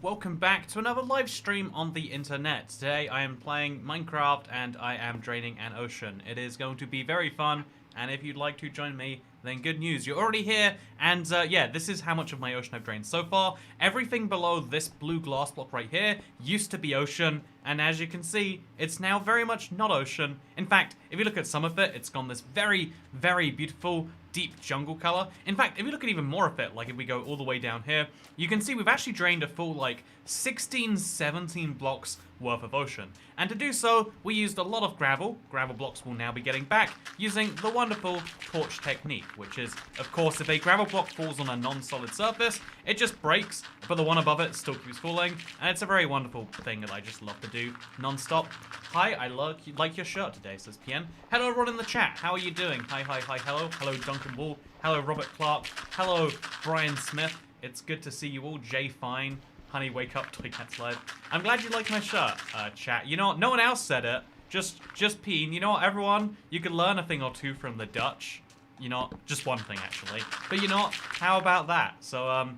Welcome back to another live stream on the internet. Today I am playing Minecraft and I am draining an ocean. It is going to be very fun, and if you'd like to join me, then good news, you're already here, and yeah, this is how much of my ocean I've drained so far. Everything below this blue glass block right here used to be ocean, and as you can see, it's now very much not ocean. In fact, if you look at some of it, it's gone this very, very beautiful, deep jungle color. In fact, if you look at even more of it, like if we go all the way down here, you can see we've actually drained a full like 16, 17 blocks worth of ocean. And to do so, we used a lot of gravel. Gravel blocks will now be getting back using the wonderful torch technique, which is, of course, if a gravel block falls on a non-solid surface, it just breaks, but the one above it still keeps falling, and it's a very wonderful thing that I just love to do non-stop. Hi, I like your shirt today, says PN. Hello, everyone in the chat. How are you doing? Hi, hello. Hello, Duncan Wall. Hello, Robert Clark. Hello, Brian Smith. It's good to see you all. Jay Fine. Honey, wake up, Toycat's live. I'm glad you like my shirt, chat. You know what? No one else said it. Just Peen. You know what, everyone? You can learn a thing or two from the Dutch. You know, just one thing, actually. But you know what? How about that? So,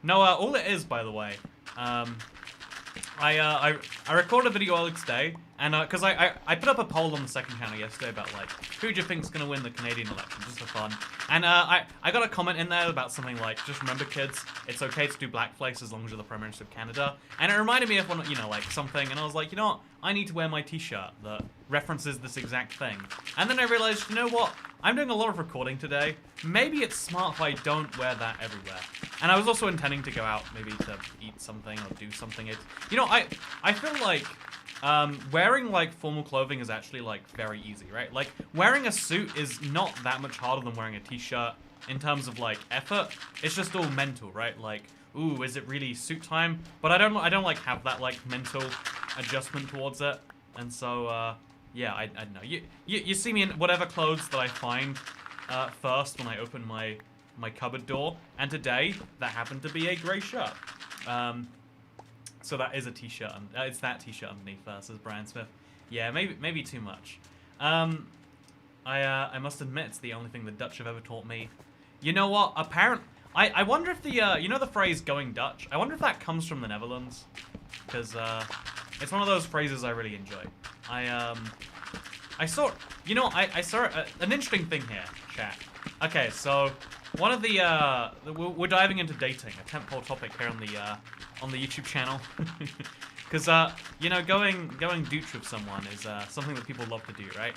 no, all it is, by the way, I recorded a video earlier today, and because I put up a poll on the second channel yesterday about like who do you think's gonna win the Canadian election, just for fun. And I got a comment in there about something like, just remember kids, it's okay to do blackface as long as you're the Prime Minister of Canada. And it reminded me of one, you know, like something, and I was like, you know what, I need to wear my t-shirt that references this exact thing. And then I realized, you know what, I'm doing a lot of recording today. Maybe it's smart if I don't wear that everywhere. And I was also intending to go out maybe to eat something or do something. You know, I feel like wearing like formal clothing is actually like very easy, right? Like wearing a suit is not that much harder than wearing a t-shirt in terms of like effort. It's just all mental, right? Like, ooh, is it really suit time? But I don't like have that like mental adjustment towards it. And so yeah, I don't know. You see me in whatever clothes that I find first when I open my cupboard door, and today that happened to be a grey shirt. So that is a t-shirt. It's that t-shirt underneath, says Brian Smith. Yeah, maybe too much. I must admit, it's the only thing the Dutch have ever taught me. You know what? I wonder if the you know the phrase "going Dutch." I wonder if that comes from the Netherlands, because it's one of those phrases I really enjoy. I saw, you know, I saw an interesting thing here, chat. Okay, so one of the we're diving into dating, a tentpole topic here on the YouTube channel, because you know, going douche with someone is something that people love to do, right?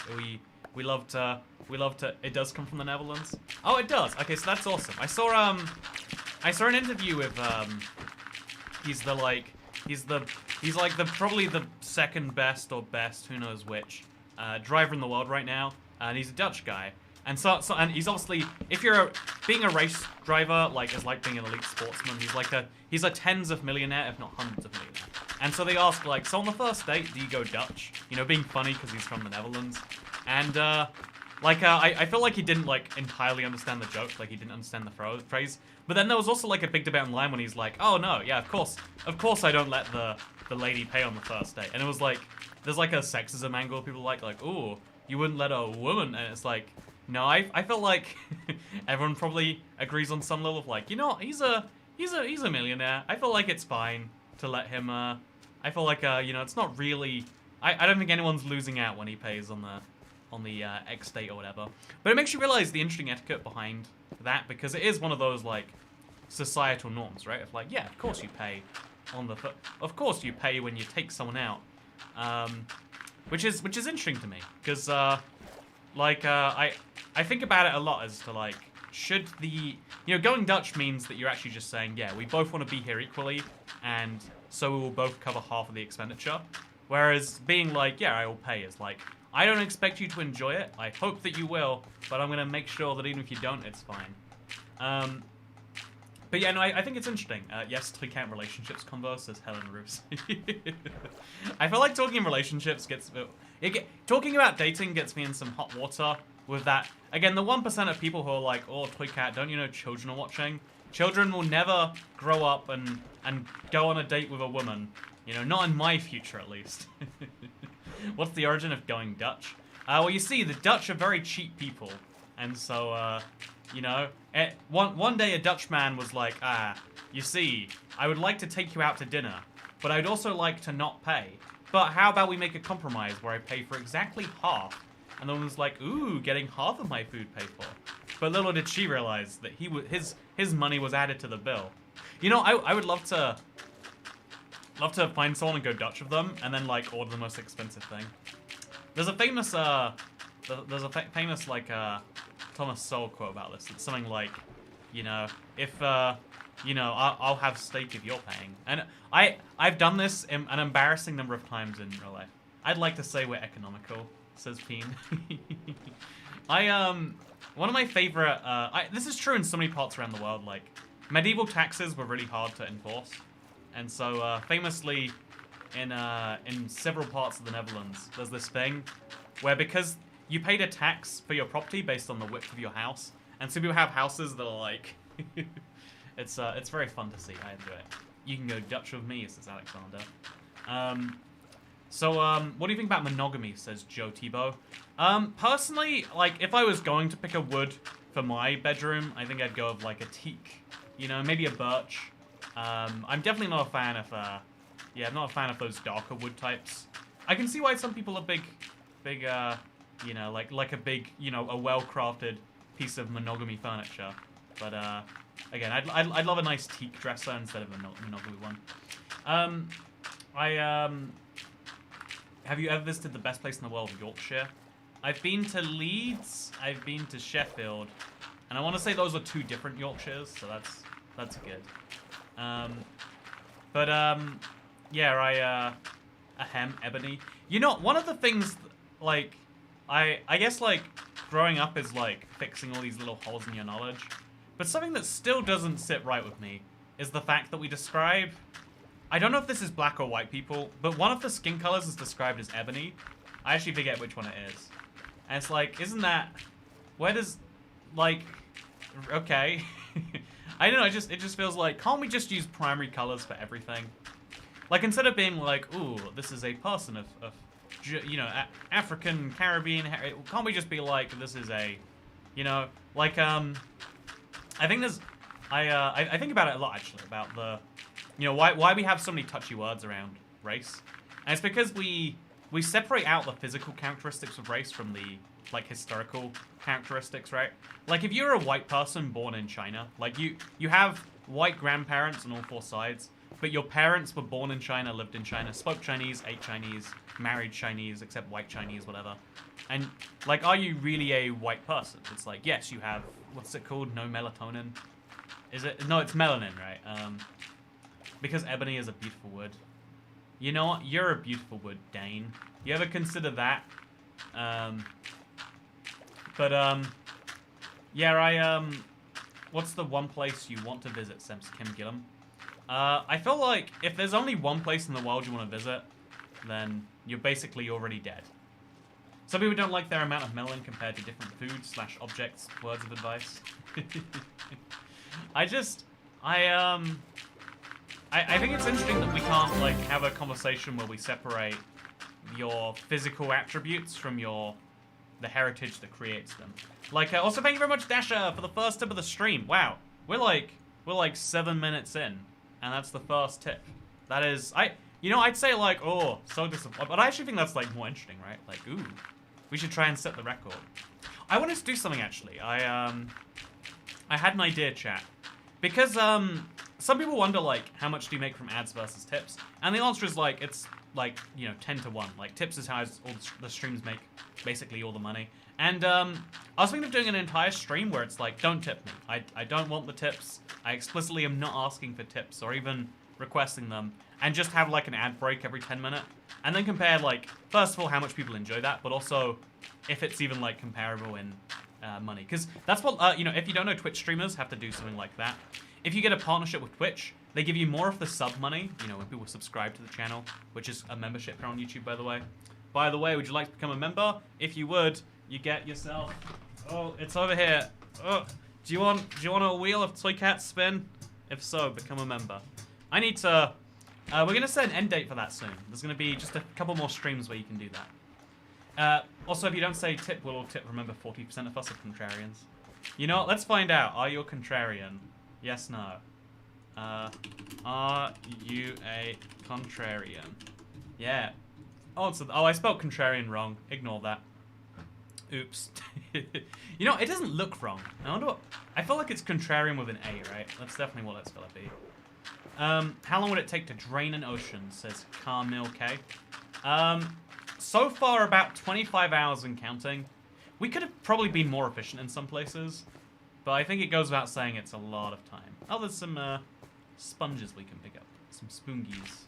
We love to. It does come from the Netherlands. Oh, it does. Okay, so that's awesome. I saw an interview with he's like the probably the second best or best, who knows which, driver in the world right now, and he's a Dutch guy. And so and he's obviously, if you're being a race driver, like is like being an elite sportsman, he's a tens of millionaire, if not hundreds of millionaire. And so they ask like, so on the first date, do you go Dutch? You know, being funny because he's from the Netherlands. And I feel like he didn't like entirely understand the joke, like he didn't understand the phrase. But then there was also like a big debate online when he's like, oh no, yeah, of course I don't let the lady pay on the first date. And it was like, there's like a sexism angle, people like, ooh, you wouldn't let a woman, and it's like, no, I felt like everyone probably agrees on some level of like, you know, he's a millionaire. I feel like it's fine to let him. I feel like you know, it's not really. I don't think anyone's losing out when he pays on the X date or whatever. But it makes you realize the interesting etiquette behind that, because it is one of those like societal norms, right? Of like, yeah, of course you pay on the. Of course you pay when you take someone out, which is interesting to me, because like I think about it a lot as to like, should the, you know, going Dutch means that you're actually just saying, yeah, we both want to be here equally, and so we will both cover half of the expenditure. Whereas being like, yeah, I will pay is like, I don't expect you to enjoy it. I hope that you will, but I'm gonna make sure that even if you don't, it's fine. But yeah, no, I think it's interesting. Yes, Toycat relationships convo, says Helen Roos. I feel like talking in relationships talking about dating gets me in some hot water with that. Again, the 1% of people who are like, oh, Toycat, don't you know children are watching? Children will never grow up and go on a date with a woman. You know, not in my future, at least. What's the origin of going Dutch? Well, you see, the Dutch are very cheap people. And so, you know, one day a Dutchman was like, you see, I would like to take you out to dinner, but I'd also like to not pay. But how about we make a compromise where I pay for exactly half? And the woman's like, ooh, getting half of my food paid for. But little did she realize that his money was added to the bill. You know, I would love to find someone and go Dutch with them, and then like order the most expensive thing. There's a famous like Thomas Sowell quote about this. It's something like, you know, if you know, I'll have steak if you're paying. And I've done this an embarrassing number of times in real life. I'd like to say we're economical, says Peen. One of my favorite, this is true in so many parts around the world, like, medieval taxes were really hard to enforce. And so, famously, in several parts of the Netherlands, there's this thing where because you paid a tax for your property based on the width of your house, and some people have houses that are like, it's very fun to see, I enjoy it. You can go Dutch with me, says Alexander. What do you think about monogamy, says Joe Tebow. Personally, like, if I was going to pick a wood for my bedroom, I think I'd go with, like, a teak. You know, maybe a birch. I'm definitely not a fan of, I'm not a fan of those darker wood types. I can see why some people are big, you know, like a big, you know, a well-crafted piece of monogamy furniture. But, again, I'd love a nice teak dresser instead of a monogamy one. Have you ever visited the best place in the world, Yorkshire? I've been to Leeds, I've been to Sheffield, and I want to say those are two different Yorkshires, so that's good. Ebony. You know, one of the things, like, I guess, like, growing up is, like, fixing all these little holes in your knowledge, but something that still doesn't sit right with me is the fact that we describe, I don't know if this is black or white people, but one of the skin colors is described as ebony. I actually forget which one it is. And it's like, isn't that, where does, like, okay. I don't know, it just feels like, can't we just use primary colors for everything? Like, instead of being like, ooh, this is a person of you know, African, Caribbean, can't we just be like, this is a, you know, like, I think there's, I think about it a lot, actually, about the, you know, why we have so many touchy words around race. And it's because we separate out the physical characteristics of race from the, like, historical characteristics, right? Like, if you're a white person born in China, like, you have white grandparents on all four sides, but your parents were born in China, lived in China, spoke Chinese, ate Chinese, married Chinese, except white Chinese, whatever. And, like, are you really a white person? It's like, yes, you have, what's it called? No melatonin? Is it? No, it's melanin, right? Because ebony is a beautiful wood. You know what? You're a beautiful wood, Dane. You ever consider that? What's the one place you want to visit, says Kim Gillum? I feel like if there's only one place in the world you want to visit, then you're basically already dead. Some people don't like their amount of melanin compared to different foods / objects. Words of advice. I think it's interesting that we can't, like, have a conversation where we separate your physical attributes from the heritage that creates them. Like, also thank you very much, Dasha, for the first tip of the stream. Wow, we're like 7 minutes in, and that's the first tip. That is, you know, I'd say like, oh, so disappointed, but I actually think that's like more interesting, right? Like, ooh, we should try and set the record. I wanted to do something actually. I had an idea, chat, because some people wonder like how much do you make from ads versus tips, and the answer is like it's like, you know, 10 to 1. Like, tips is how all the streams make basically all the money. And I was thinking of doing an entire stream where it's like, don't tip me. I don't want the tips. I explicitly am not asking for tips or even requesting them. And just have like an ad break every 10 minutes. And then compare, like, first of all, how much people enjoy that, but also if it's even like comparable in money. Because that's what, you know, if you don't know, Twitch streamers have to do something like that. If you get a partnership with Twitch, they give you more of the sub money, you know, when people subscribe to the channel, which is a membership here on YouTube, by the way. By the way, would you like to become a member? If you would, you get yourself, oh, it's over here. Oh, do you want a wheel of Toycat spin? If so, become a member. I need to, we're gonna set an end date for that soon. There's gonna be just a couple more streams where you can do that. Also, if you don't say tip, will or tip, remember 40% of us are contrarians. You know what? Let's find out. Are you a contrarian? Yes, no. Are you a contrarian? Yeah. Oh, I spelled contrarian wrong. Ignore that. Oops. You know, it doesn't look wrong. I wonder what... I feel like it's contrarian with an A, right? That's definitely what it's gonna be. How long would it take to drain an ocean? Says Carmil K. So far, about 25 hours and counting. We could have probably been more efficient in some places, but I think it goes without saying it's a lot of time. Oh, there's some sponges we can pick up. Some spoongies.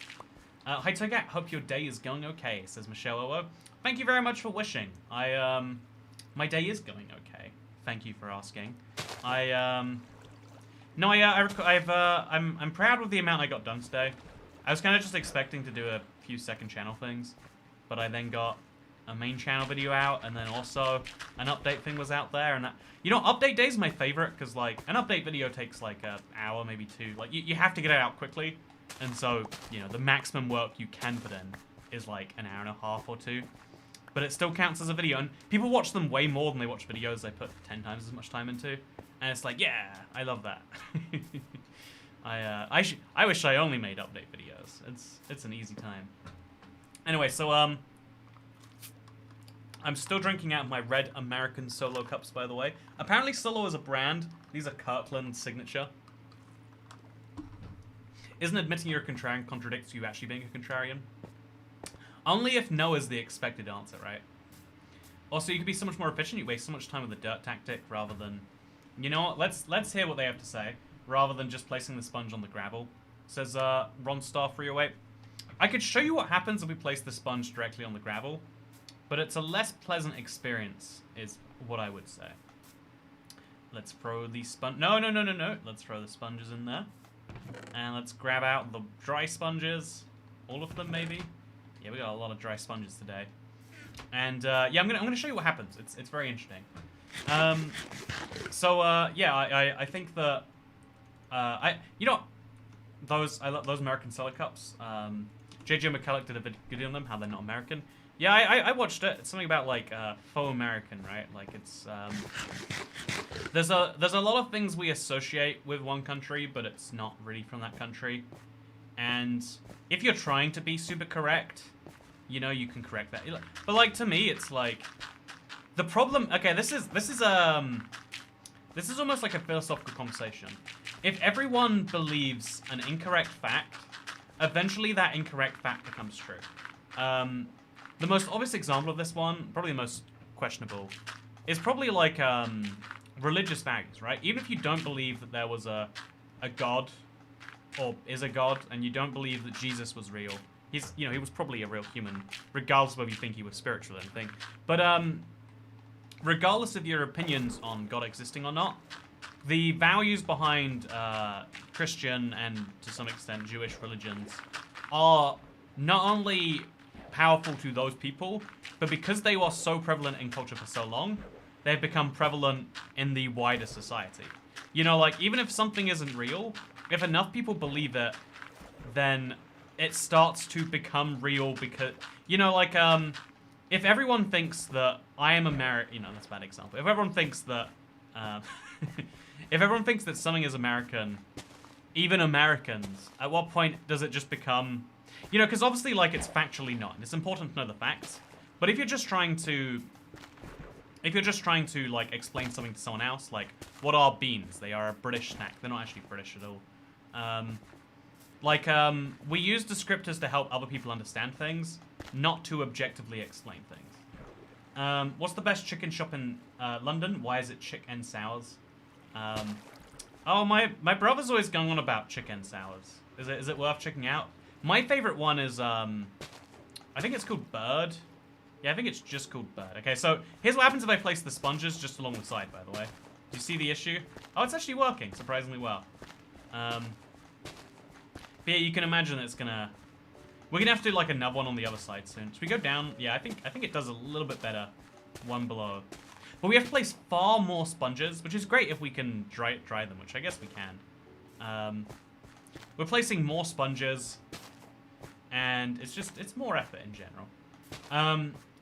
Hi, Togat. Hope your day is going okay, says Michelle Owo. Thank you very much for wishing. My day is going okay. Thank you for asking. I'm proud of the amount I got done today. I was kind of just expecting to do a few second channel things, but I then got a main channel video out, and then also an update thing was out there, and that, you know, update day is my favorite, because, like, an update video takes, like, an hour, maybe two. Like, you have to get it out quickly, and so, you know, the maximum work you can put in is, like, an hour and a half or two. But it still counts as a video, and people watch them way more than they watch videos they put 10 times as much time into. And it's like, yeah, I love that. I wish I only made update videos. It's an easy time. Anyway, so I'm still drinking out of my red American Solo cups, by the way. Apparently Solo is a brand. These are Kirkland Signature. Isn't admitting you're a contrarian contradicts you actually being a contrarian? Only if no is the expected answer, right? Also, you could be so much more efficient. You waste so much time with the dirt tactic rather than... You know what? Let's hear what they have to say, rather than just placing the sponge on the gravel. Says Ron Star 308. I could show you what happens if we place the sponge directly on the gravel, but it's a less pleasant experience, is what I would say. Let's throw the sponge... No. Let's throw the sponges in there. And let's grab out the dry sponges. All of them, maybe? Yeah, we got a lot of dry sponges today. And, yeah, I'm gonna show you what happens. It's very interesting. Yeah, I think that... you know, those American Cellar Cups, JJ McCulloch did a video on them, how they're not American. Yeah, I watched it. It's something about, like, faux American, right? Like, it's, there's a lot of things we associate with one country, but it's not really from that country. And if you're trying to be super correct, you know, you can correct that. But, like, to me, it's like, the problem, okay, this is almost like a philosophical conversation. If everyone believes an incorrect fact, eventually that incorrect fact becomes true. The most obvious example of this one, probably the most questionable, is probably like religious values, right? Even if you don't believe that there was a god, or is a god, and you don't believe that Jesus was real, he was probably a real human, regardless of whether you think he was spiritual or anything. But regardless of your opinions on God existing or not, the values behind Christian and, to some extent, Jewish religions are not only powerful to those people, but because they were so prevalent in culture for so long, they've become prevalent in the wider society. You know, like, even if something isn't real, if enough people believe it, then it starts to become real because, you know, like, if everyone thinks that I am American, you know, that's a bad example. If everyone thinks that, if everyone thinks that something is American, even Americans, at what point does it just become, you know, because obviously, like, it's factually not. It's important to know the facts. But if you're just trying to, like, explain something to someone else, like, what are beans? They are a British snack. They're not actually British at all. We use descriptors to help other people understand things, not to objectively explain things. What's the best chicken shop in London? Why is it Chick and Sours? Oh, my brother's always going on about Chick and Sours. Is it worth checking out? My favorite one is, I think it's called Bird. Yeah, I think it's just called Bird. Okay, so here's what happens if I place the sponges just along the side, by the way. Do you see the issue? Oh, it's actually working surprisingly well. But yeah, you can imagine it's gonna... We're gonna have to do, like, another one on the other side soon. Should we go down? Yeah, I think it does a little bit better one below. But we have to place far more sponges, which is great if we can dry them, which I guess we can. We're placing more sponges, and it's more effort in general.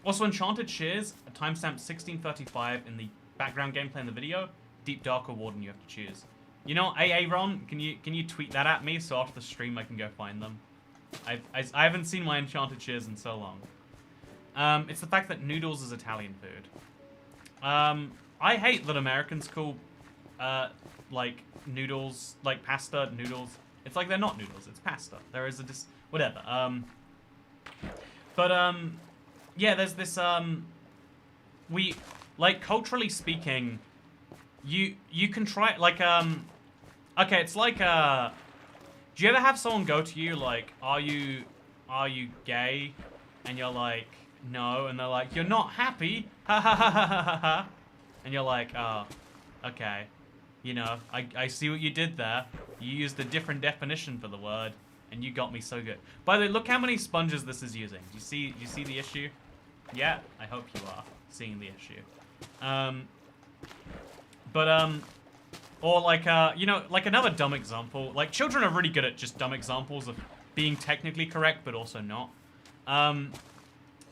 Also, Enchanted Shears, a timestamp 1635 in the background gameplay in the video. Deep, Dark, or Warden you have to choose. You know, Ron, can you tweet that at me so after the stream I can go find them? I haven't seen my Enchanted Shears in so long. It's the fact that noodles is Italian food. I hate that Americans call, like, noodles, like pasta, noodles. It's like they're not noodles, it's pasta. There is a whatever. Yeah, there's this, we, like, culturally speaking, you can try, like, okay, it's like, do you ever have someone go to you, like, are you gay? And you're like, no, and they're like, you're not happy, ha ha ha ha ha ha. And you're like, oh, okay, you know, I see what you did there. You used a different definition for the word, and you got me so good. By the way, look how many sponges this is using. Do you see the issue? Yeah, I hope you are seeing the issue. Or like, you know, like another dumb example. Like, children are really good at just dumb examples of being technically correct, but also not.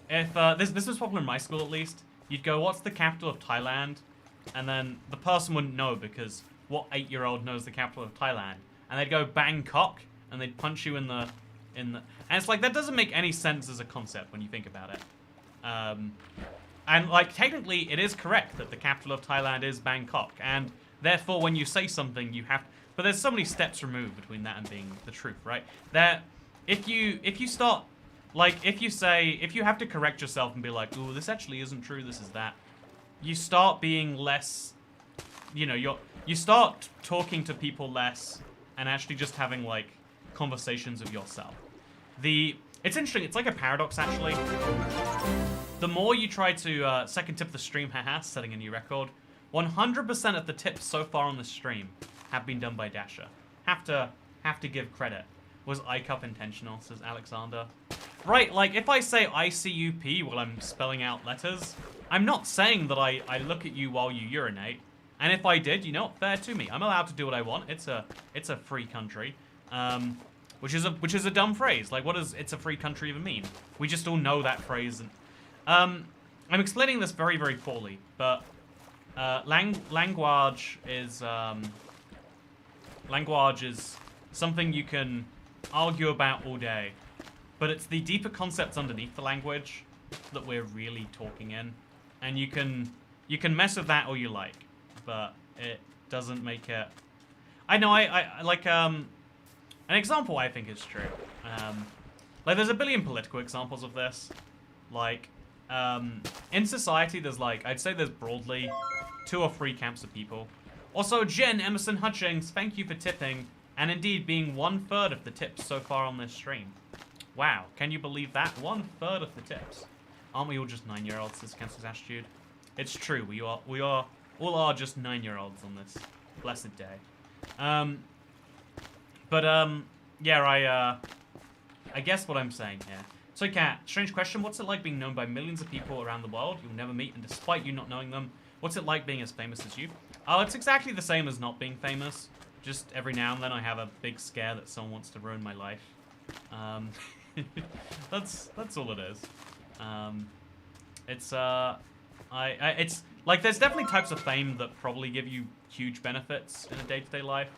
If this was popular in my school at least, you'd go, what's the capital of Thailand? And then the person wouldn't know because what 8-year-old knows the capital of Thailand? And they'd go Bangkok, and they'd punch you in the, and it's like, that doesn't make any sense as a concept when you think about it. And like, technically it is correct that the capital of Thailand is Bangkok, and therefore when you say something you have, but there's so many steps removed between that and being the truth, right? That if you start, like, if you have to correct yourself and be like, ooh, this actually isn't true, this is that, you start being less, you know, you start talking to people less and actually just having, like, conversations of yourself. It's interesting, it's like a paradox, actually. The more you try to, second tip the stream, haha, setting a new record, 100% of the tips so far on the stream have been done by Dasher. Have to give credit. Was iCup intentional, says Alexander. Right, like, if I say ICUP while I'm spelling out letters, I'm not saying that I look at you while you urinate. And if I did, you know, fair to me. I'm allowed to do what I want. It's a free country. Which is a dumb phrase. Like, what does "it's a free country" even mean? We just all know that phrase. And, I'm explaining this very, very poorly, but language is something you can argue about all day, but it's the deeper concepts underneath the language that we're really talking in, and you can mess with that all you like, but it doesn't make it. I know. I like an example I think is true. Like, there's a billion political examples of this. Like, in society, there's, like, I'd say there's broadly 2 or 3 camps of people. Also, Jen Emerson Hutchings, thank you for tipping, and indeed being 1/3 of the tips so far on this stream. Wow, can you believe that? 1/3 of the tips. Aren't we all just 9-year-olds, says Cancer's Attitude? It's true, we all are just 9-year-olds on this blessed day. Yeah, I guess what I'm saying here. So, Kat, strange question. What's it like being known by millions of people around the world you'll never meet, and despite you not knowing them, what's it like being as famous as you? Oh, it's exactly the same as not being famous. Just every now and then I have a big scare that someone wants to ruin my life. That's all it is. It's like, there's definitely types of fame that probably give you huge benefits in a day-to-day life.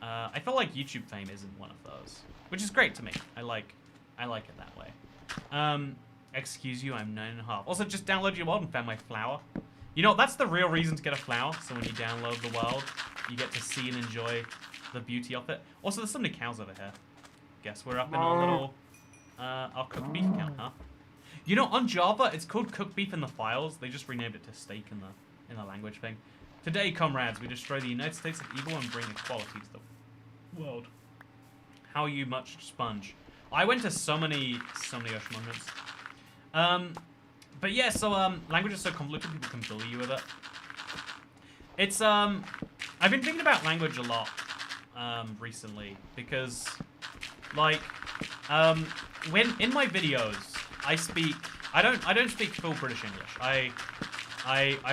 I feel like YouTube fame isn't one of those, which is great to me. I like it that way. Excuse you, I'm 9.5. Also, just download your world and found my flower. You know, that's the real reason to get a flower. So when you download the world, you get to see and enjoy the beauty of it. Also, there's so many cows over here. Guess we're up in our little, our cooked beef count, huh? You know, on Java, it's called cooked beef in the files. They just renamed it to steak in the language thing. Today, comrades, we destroy the United States of evil and bring equality to the world. How are you, much sponge? I went to so many ocean monuments. But yeah, so language is so convoluted, people can bully you with it. It's I've been thinking about language a lot recently because, like, when in my videos I don't speak full British English. I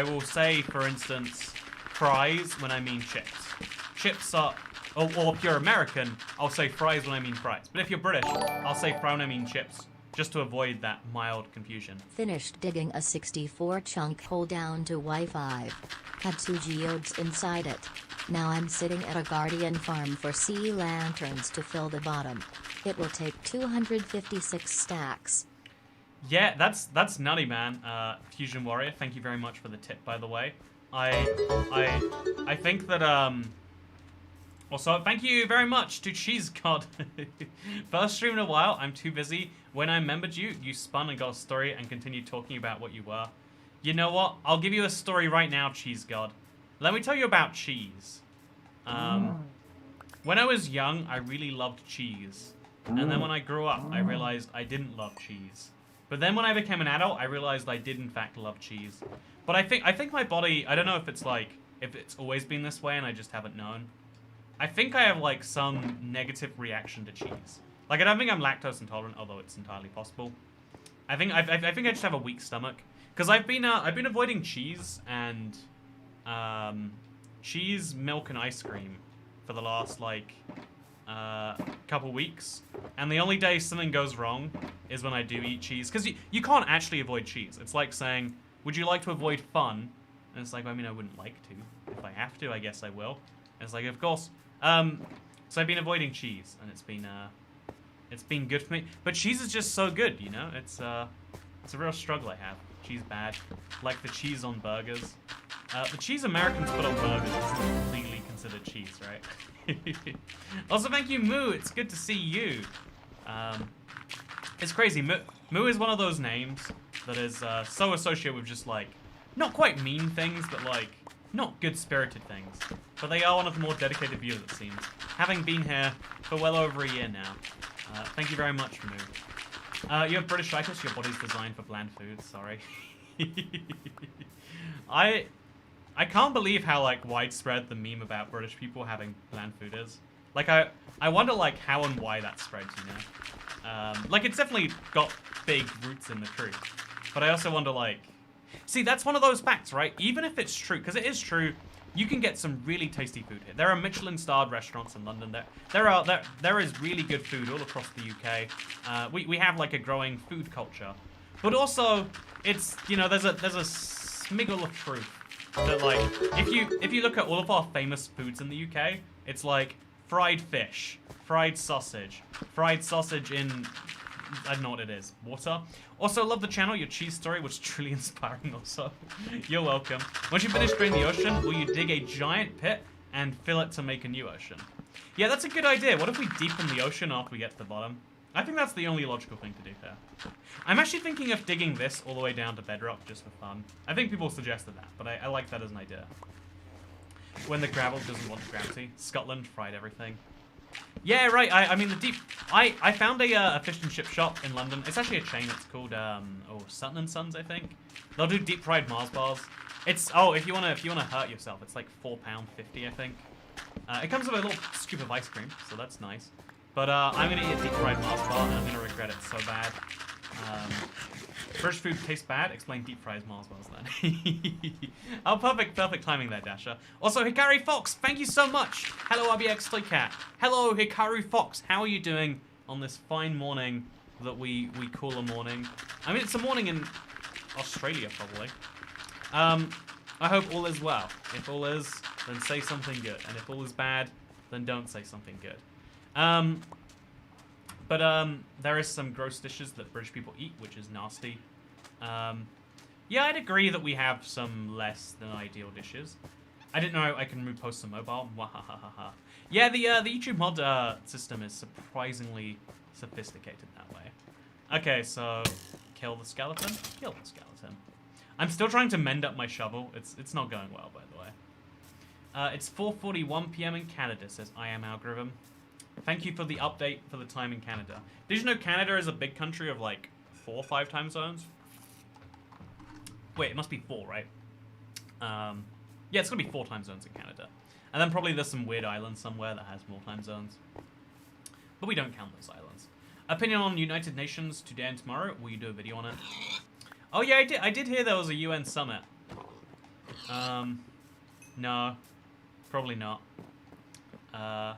will say, for instance, fries when I mean chips. Chips are, or if you're American, I'll say fries when I mean fries. But if you're British, I'll say fry when I mean chips. just to avoid that mild confusion. Finished digging a 64-chunk hole down to Wi-Fi. Had 2 geodes inside it. Now I'm sitting at a guardian farm for sea lanterns to fill the bottom. It will take 256 stacks. Yeah, that's nutty, man. Fusion Warrior, thank you very much for the tip, by the way. I think that also thank you very much to Cheese God. First stream in a while. I'm too busy. When I remembered you, you spun and got a story and continued talking about what you were. You know what? I'll give you a story right now, Cheese God. Let me tell you about cheese. When I was young, I really loved cheese. And then when I grew up, I realized I didn't love cheese. But then when I became an adult, I realized I did in fact love cheese. But I think my body, I don't know if it's always been this way and I just haven't known. I think I have like some negative reaction to cheese. Like I don't think I'm lactose intolerant, although it's entirely possible. I think I just have a weak stomach. Because I've been avoiding cheese and cheese, milk, and ice cream for the last like couple weeks, and the only day something goes wrong is when I do eat cheese, because you can't actually avoid cheese. It's like saying, would you like to avoid fun? And it's like, I mean, I wouldn't like to. If I have to, I guess I will. And it's like, of course. So I've been avoiding cheese, and it's been good for me. But cheese is just so good, you know. It's a real struggle I have. Cheese bad, like the cheese on burgers. The cheese Americans put on burgers is completely considered cheese, right? Also, thank you, Moo. It's good to see you. It's crazy. Moo is one of those names that is so associated with just like, not quite mean things, but like, not good-spirited things. But they are one of the more dedicated viewers, it seems. Having been here for well over a year now. Thank you very much, Moo. You have Britishitis, your body's designed for bland foods, sorry. I can't believe how like widespread the meme about British people having bland food is. Like I wonder like how and why that spreads, you know. Like it's definitely got big roots in the truth. But I also wonder like, see, that's one of those facts, right? Even if it's true, because it is true, you can get some really tasty food here. There are Michelin-starred restaurants in London. There is really good food all across the UK. We have like a growing food culture, but also it's, you know, there's a smiggle of truth that like if you look at all of our famous foods in the UK, it's like fried fish, fried sausage in, I don't know what it is, water. Also, love the channel. Your cheese story was truly inspiring also. You're welcome. Once you finish draining the ocean, will you dig a giant pit and fill it to make a new ocean? Yeah, that's a good idea. What if we deepen the ocean after we get to the bottom? I think that's the only logical thing to do here. I'm actually thinking of digging this all the way down to bedrock just for fun. I think people suggested that, but I like that as an idea. When the gravel doesn't want gravity. Scotland fried everything. Yeah, right. I mean, the deep. I found a fish and chip shop in London. It's actually a chain. It's called Sutton and Sons, I think. They'll do deep fried Mars bars. It's if you wanna hurt yourself, it's like £4.50, I think. It comes with a little scoop of ice cream, so that's nice. But I'm gonna eat a deep fried Mars bar, and I'm gonna regret it so bad. British food tastes bad. Explain deep fried Mars bars then. Oh, perfect timing there, Dasher. Also, Hikari Fox, thank you so much. Hello, ibxtoycat. Hello, Hikaru Fox. How are you doing on this fine morning that we call a morning? I mean, it's a morning in Australia, probably. I hope all is well. If all is, then say something good. And if all is bad, then don't say something good. But there is some gross dishes that British people eat, which is nasty. Yeah, I'd agree that we have some less than ideal dishes. I didn't know I can repost some mobile. Wahahaha. Yeah, the YouTube mod system is surprisingly sophisticated that way. Okay, so kill the skeleton. Kill the skeleton. I'm still trying to mend up my shovel. It's not going well, by the way. It's 4:41 p.m. in Canada, says I Am Algorithm. Thank you for the update for the time in Canada. Did you know Canada is a big country of like 4 or 5 time zones? Wait, it must be 4, right? Yeah, it's gonna be 4 time zones in Canada. And then probably there's some weird island somewhere that has more time zones. But we don't count those islands. Opinion on United Nations today and tomorrow. Will you do a video on it? Oh yeah, I did hear there was a UN summit. No. Probably not. I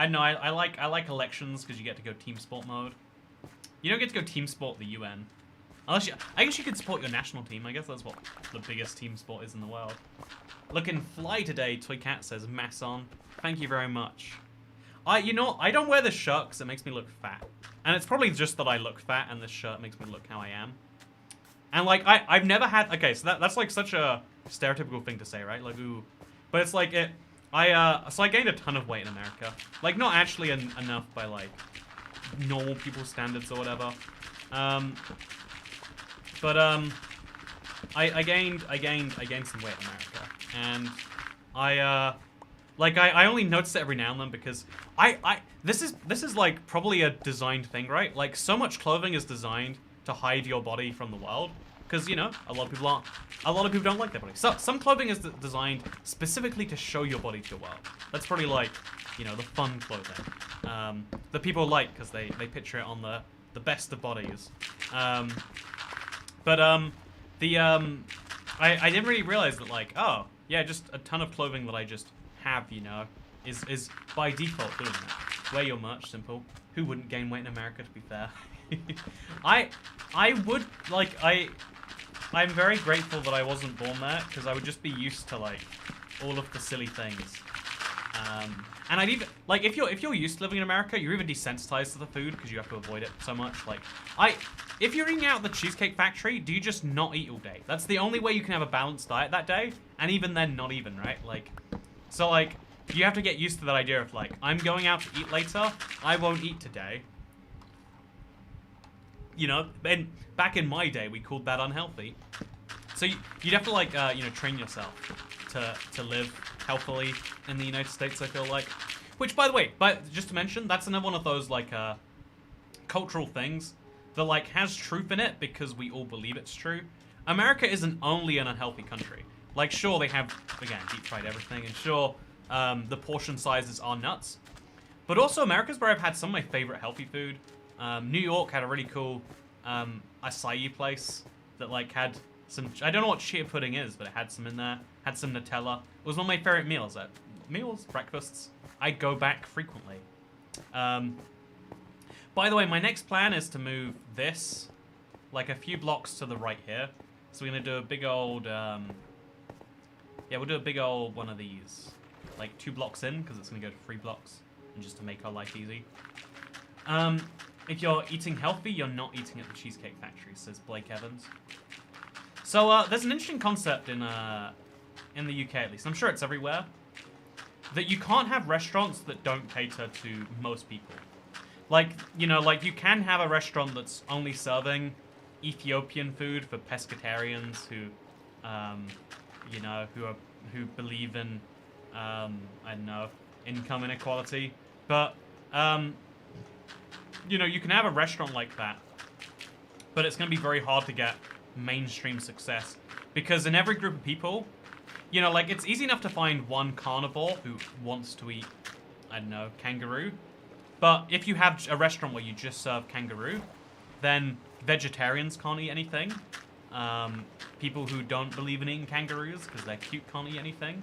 know I like elections because you get to go team sport mode. You don't get to go team sport the UN. Unless you, I guess you could support your national team. I guess that's what the biggest team sport is in the world. Looking fly today, Toycat says, Masson. Thank you very much. You know, I don't wear this shirt because it makes me look fat. And it's probably just that I look fat and this shirt makes me look how I am. And like, I've never had, okay, so that's like such a stereotypical thing to say, right? Like, ooh. But it's like, so I gained a ton of weight in America. Like, not actually enough by like normal people's standards or whatever. I gained some weight in America, and I only notice it every now and then because this is like probably a designed thing, right? Like so much clothing is designed to hide your body from the world, because you know a lot of people don't like their body. So some clothing is designed specifically to show your body to the world. That's probably like, you know, the fun clothing that people like because they picture it on the best of bodies. I didn't really realize that, like, oh, yeah, just a ton of clothing that I just have, you know, is by default doing that. Wear your merch, simple. Who wouldn't gain weight in America, to be fair? I would, like, I'm very grateful that I wasn't born there, because I would just be used to, like, all of the silly things. And I'd even, like, if you're used to living in America, you're even desensitized to the food because you have to avoid it so much. Like, if you're eating out at the Cheesecake Factory, do you just not eat all day? That's the only way you can have a balanced diet that day, and even then, not even, right? Like, so, like, you have to get used to that idea of, like, I'm going out to eat later, I won't eat today. You know, and back in my day, we called that unhealthy. So you'd have to, like, you know, train yourself to live healthily in the United States, I feel like. Which, by the way, just to mention, that's another one of those, like, cultural things that, like, has truth in it because we all believe it's true. America isn't only an unhealthy country. Like, sure, they have, again, deep-fried everything, and sure, the portion sizes are nuts. But also, America's where I've had some of my favorite healthy food. New York had a really cool acai place that, like, had some, I don't know what chia pudding is, but it had some in there. Had some Nutella. It was one of my favorite meals. Breakfasts. I go back frequently. By the way, my next plan is to move this, like, a few blocks to the right here. So we're gonna do a big old, yeah, we'll do a big old one of these, like 2 blocks in, because it's gonna go to 3 blocks, and just to make our life easy. If you're eating healthy, you're not eating at the Cheesecake Factory, says Blake Evans. So there's an interesting concept in the UK, at least. I'm sure it's everywhere. That you can't have restaurants that don't cater to most people. Like, you know, like you can have a restaurant that's only serving Ethiopian food for pescatarians who, you know, who believe in, I don't know, income inequality. But, you know, you can have a restaurant like that, but it's going to be very hard to get mainstream success because in every group of people, you know, like, it's easy enough to find one carnivore who wants to eat, I don't know, kangaroo. But if you have a restaurant where you just serve kangaroo, then vegetarians can't eat anything. People who don't believe in eating kangaroos because they're cute can't eat anything.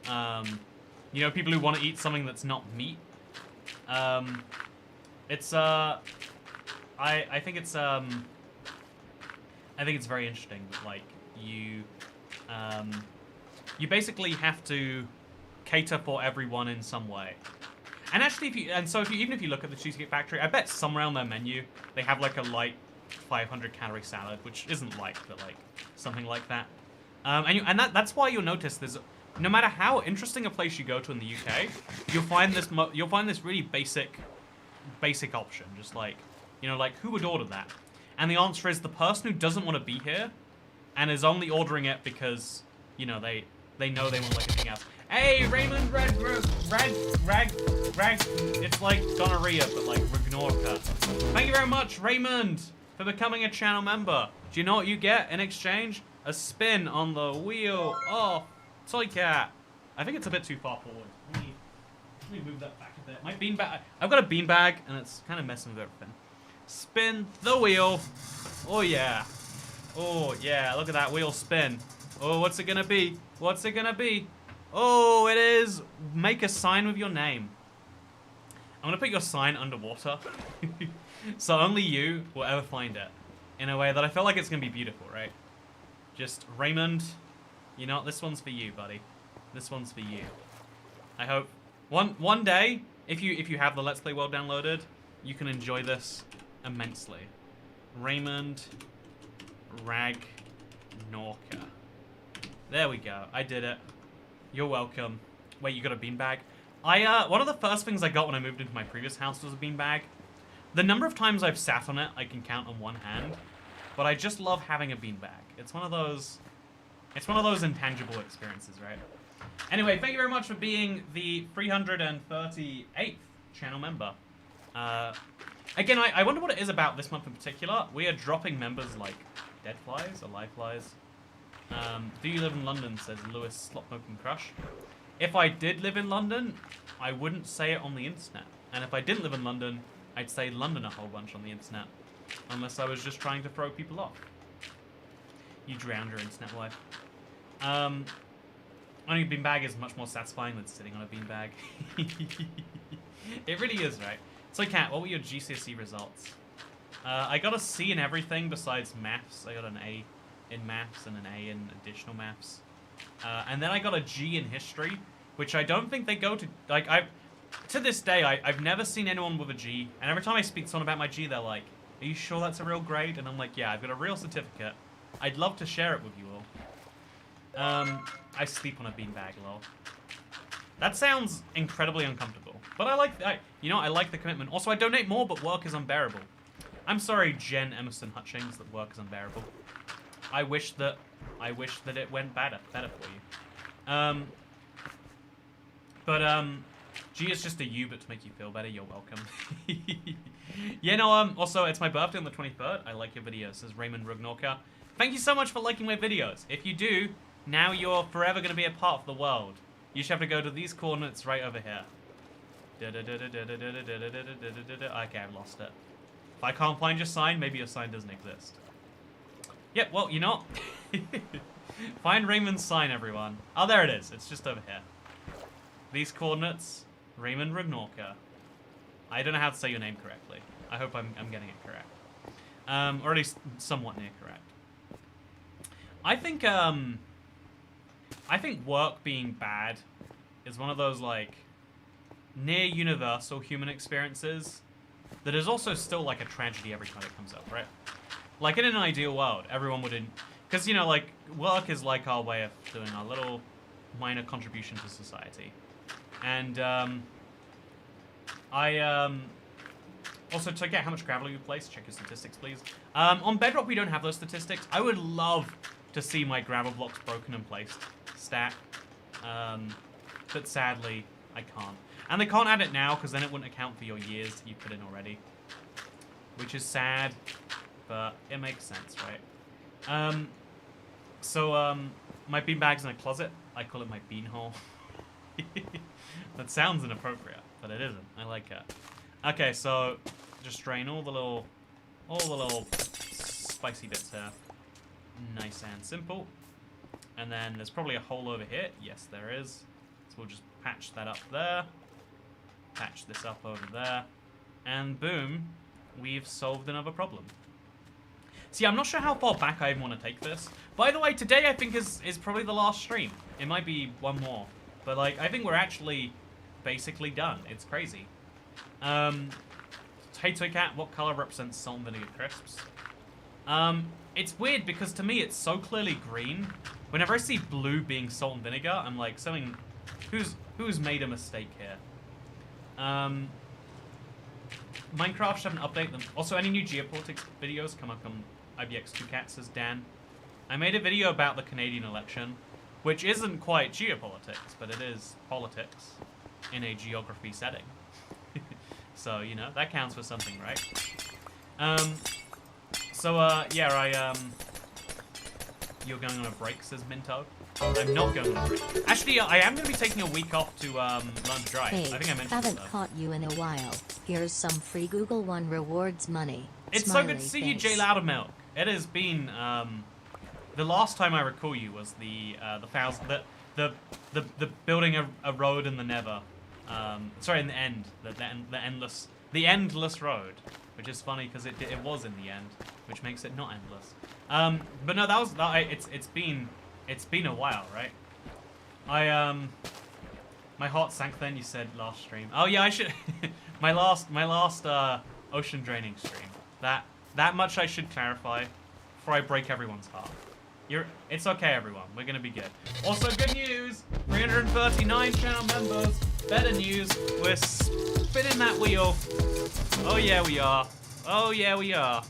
You know, people who want to eat something that's not meat. It's I think it's very interesting that, like, you basically have to cater for everyone in some way. And actually, even if you look at the Cheesecake Factory, I bet somewhere on their menu they have, like, a light 500-calorie salad, which isn't light, but, like, something like that. And that's why you'll notice there's, no matter how interesting a place you go to in the UK, you'll find this really basic option, just like, you know, like, who would order that? And the answer is the person who doesn't want to be here and is only ordering it because, you know, they know they won't like anything else. Hey, Raymond Rag. It's like gonorrhea, but like Ragnorka. Thank you very much, Raymond, for becoming a channel member. Do you know what you get in exchange? A spin on the wheel of Toycat. I think it's a bit too far forward. Let me move that back a bit. My beanbag. I've got a beanbag, and it's kind of messing with everything. Spin the wheel. Oh yeah. Oh yeah. Look at that wheel spin. Oh, what's it gonna be? What's it gonna be? Oh, it is. Make a sign with your name. I'm gonna put your sign underwater. So only you will ever find it in a way that I feel like it's going to be beautiful, right? Just, Raymond, you know what? This one's for you, buddy. This one's for you. I hope one day, if you have the Let's Play World downloaded, you can enjoy this immensely. Raymond Ragnorka. There we go. I did it. You're welcome. Wait, you got a beanbag? One of the first things I got when I moved into my previous house was a beanbag. The number of times I've sat on it, I can count on one hand. But I just love having a beanbag. It's one of those intangible experiences, right? Anyway, thank you very much for being the 338th channel member. Again, I wonder what it is about this month in particular. We are dropping members like dead flies or live flies. Do you live in London, says Lewis Slopmoking Crush. If I did live in London, I wouldn't say it on the internet. And if I didn't live in London, I'd say London a whole bunch on the internet. Unless I was just trying to throw people off. You drowned your internet wife. Owning a beanbag is much more satisfying than sitting on a beanbag. It really is, right? So, Kat, what were your GCSE results? I got a C in everything besides maths. I got an A in maths and an A in additional maths. And then I got a G in history, which I don't think they go to... Like, to this day, I've never seen anyone with a G. And every time I speak to someone about my G, they're like, are you sure that's a real grade? And I'm like, yeah, I've got a real certificate. I'd love to share it with you all. I sleep on a beanbag, lol. That sounds incredibly uncomfortable. But I like the commitment. Also, I donate more, but work is unbearable. I'm sorry, Jen Emerson Hutchings, that work is unbearable. I wish that it went better for you. G is just a U, but to make you feel better, you're welcome. Yeah, no, also, it's my birthday on the 23rd. I like your videos, says Raymond Rugnorka. Thank you so much for liking my videos. If you do, now you're forever going to be a part of the world. You just have to go to these coordinates right over here. Okay, I've lost it. If I can't find your sign, maybe your sign doesn't exist. Yep, well, you know what? Find Raymond's sign, everyone. Oh, there it is. It's just over here. These coordinates, Raymond Ragnorka. I don't know how to say your name correctly. I hope I'm getting it correct. Or at least somewhat near correct. I think work being bad is one of those, like, near universal human experiences that is also still, like, a tragedy every time it comes up, right? Like, in an ideal world, everyone would... Because, you know, like, work is like our way of doing our little minor contribution to society. And, also, to get how much gravel you place, check your statistics, please. On Bedrock, we don't have those statistics. I would love to see my gravel blocks broken and placed stat. But sadly, I can't. And they can't add it now, because then it wouldn't account for your years that you put in already. Which is sad, but it makes sense, right? My beanbag's in a closet. I call it my beanhole. That sounds inappropriate, but it isn't. I like it. Okay, so just drain all the little spicy bits here. Nice and simple. And then there's probably a hole over here. Yes, there is. So we'll just patch that up there. Patch this up over there. And boom, we've solved another problem. See, I'm not sure how far back I even want to take this. By the way, today I think is probably the last stream. It might be one more. But, like, I think we're actually basically done. It's crazy. Hey Toycat, what color represents salt and vinegar crisps? It's weird because to me it's so clearly green. Whenever I see blue being salt and vinegar, I'm like, something... Who's made a mistake here? Minecraft should have an update. Also, any new geopolitics videos come up on ibxtoycat, says Dan. I made a video about the Canadian election, which isn't quite geopolitics, but it is politics in a geography setting. So, you know, that counts for something, right? You're going on a break, says Minto. I'm not going on a break. Actually, I am going to be taking a week off to learn to drive. Hey, I think I mentioned haven't that. caught you in a while. Here's some free Google One rewards money. It's Smiley so good to see you, face. Jay Loudermilk. It has been, the last time I recall you was the building a road in the Nether. Sorry, in the end, the endless road. which is funny because it was in the end, which makes it not endless. But no, it's been a while, right? My heart sank then. You said last stream. Oh yeah, I should. my last ocean draining stream. That much I should clarify before I break everyone's heart. It's okay, everyone. We're gonna be good. Also, good news: 339 channel members. Better news: we're spinning that wheel. Oh yeah, we are. Oh yeah, we are.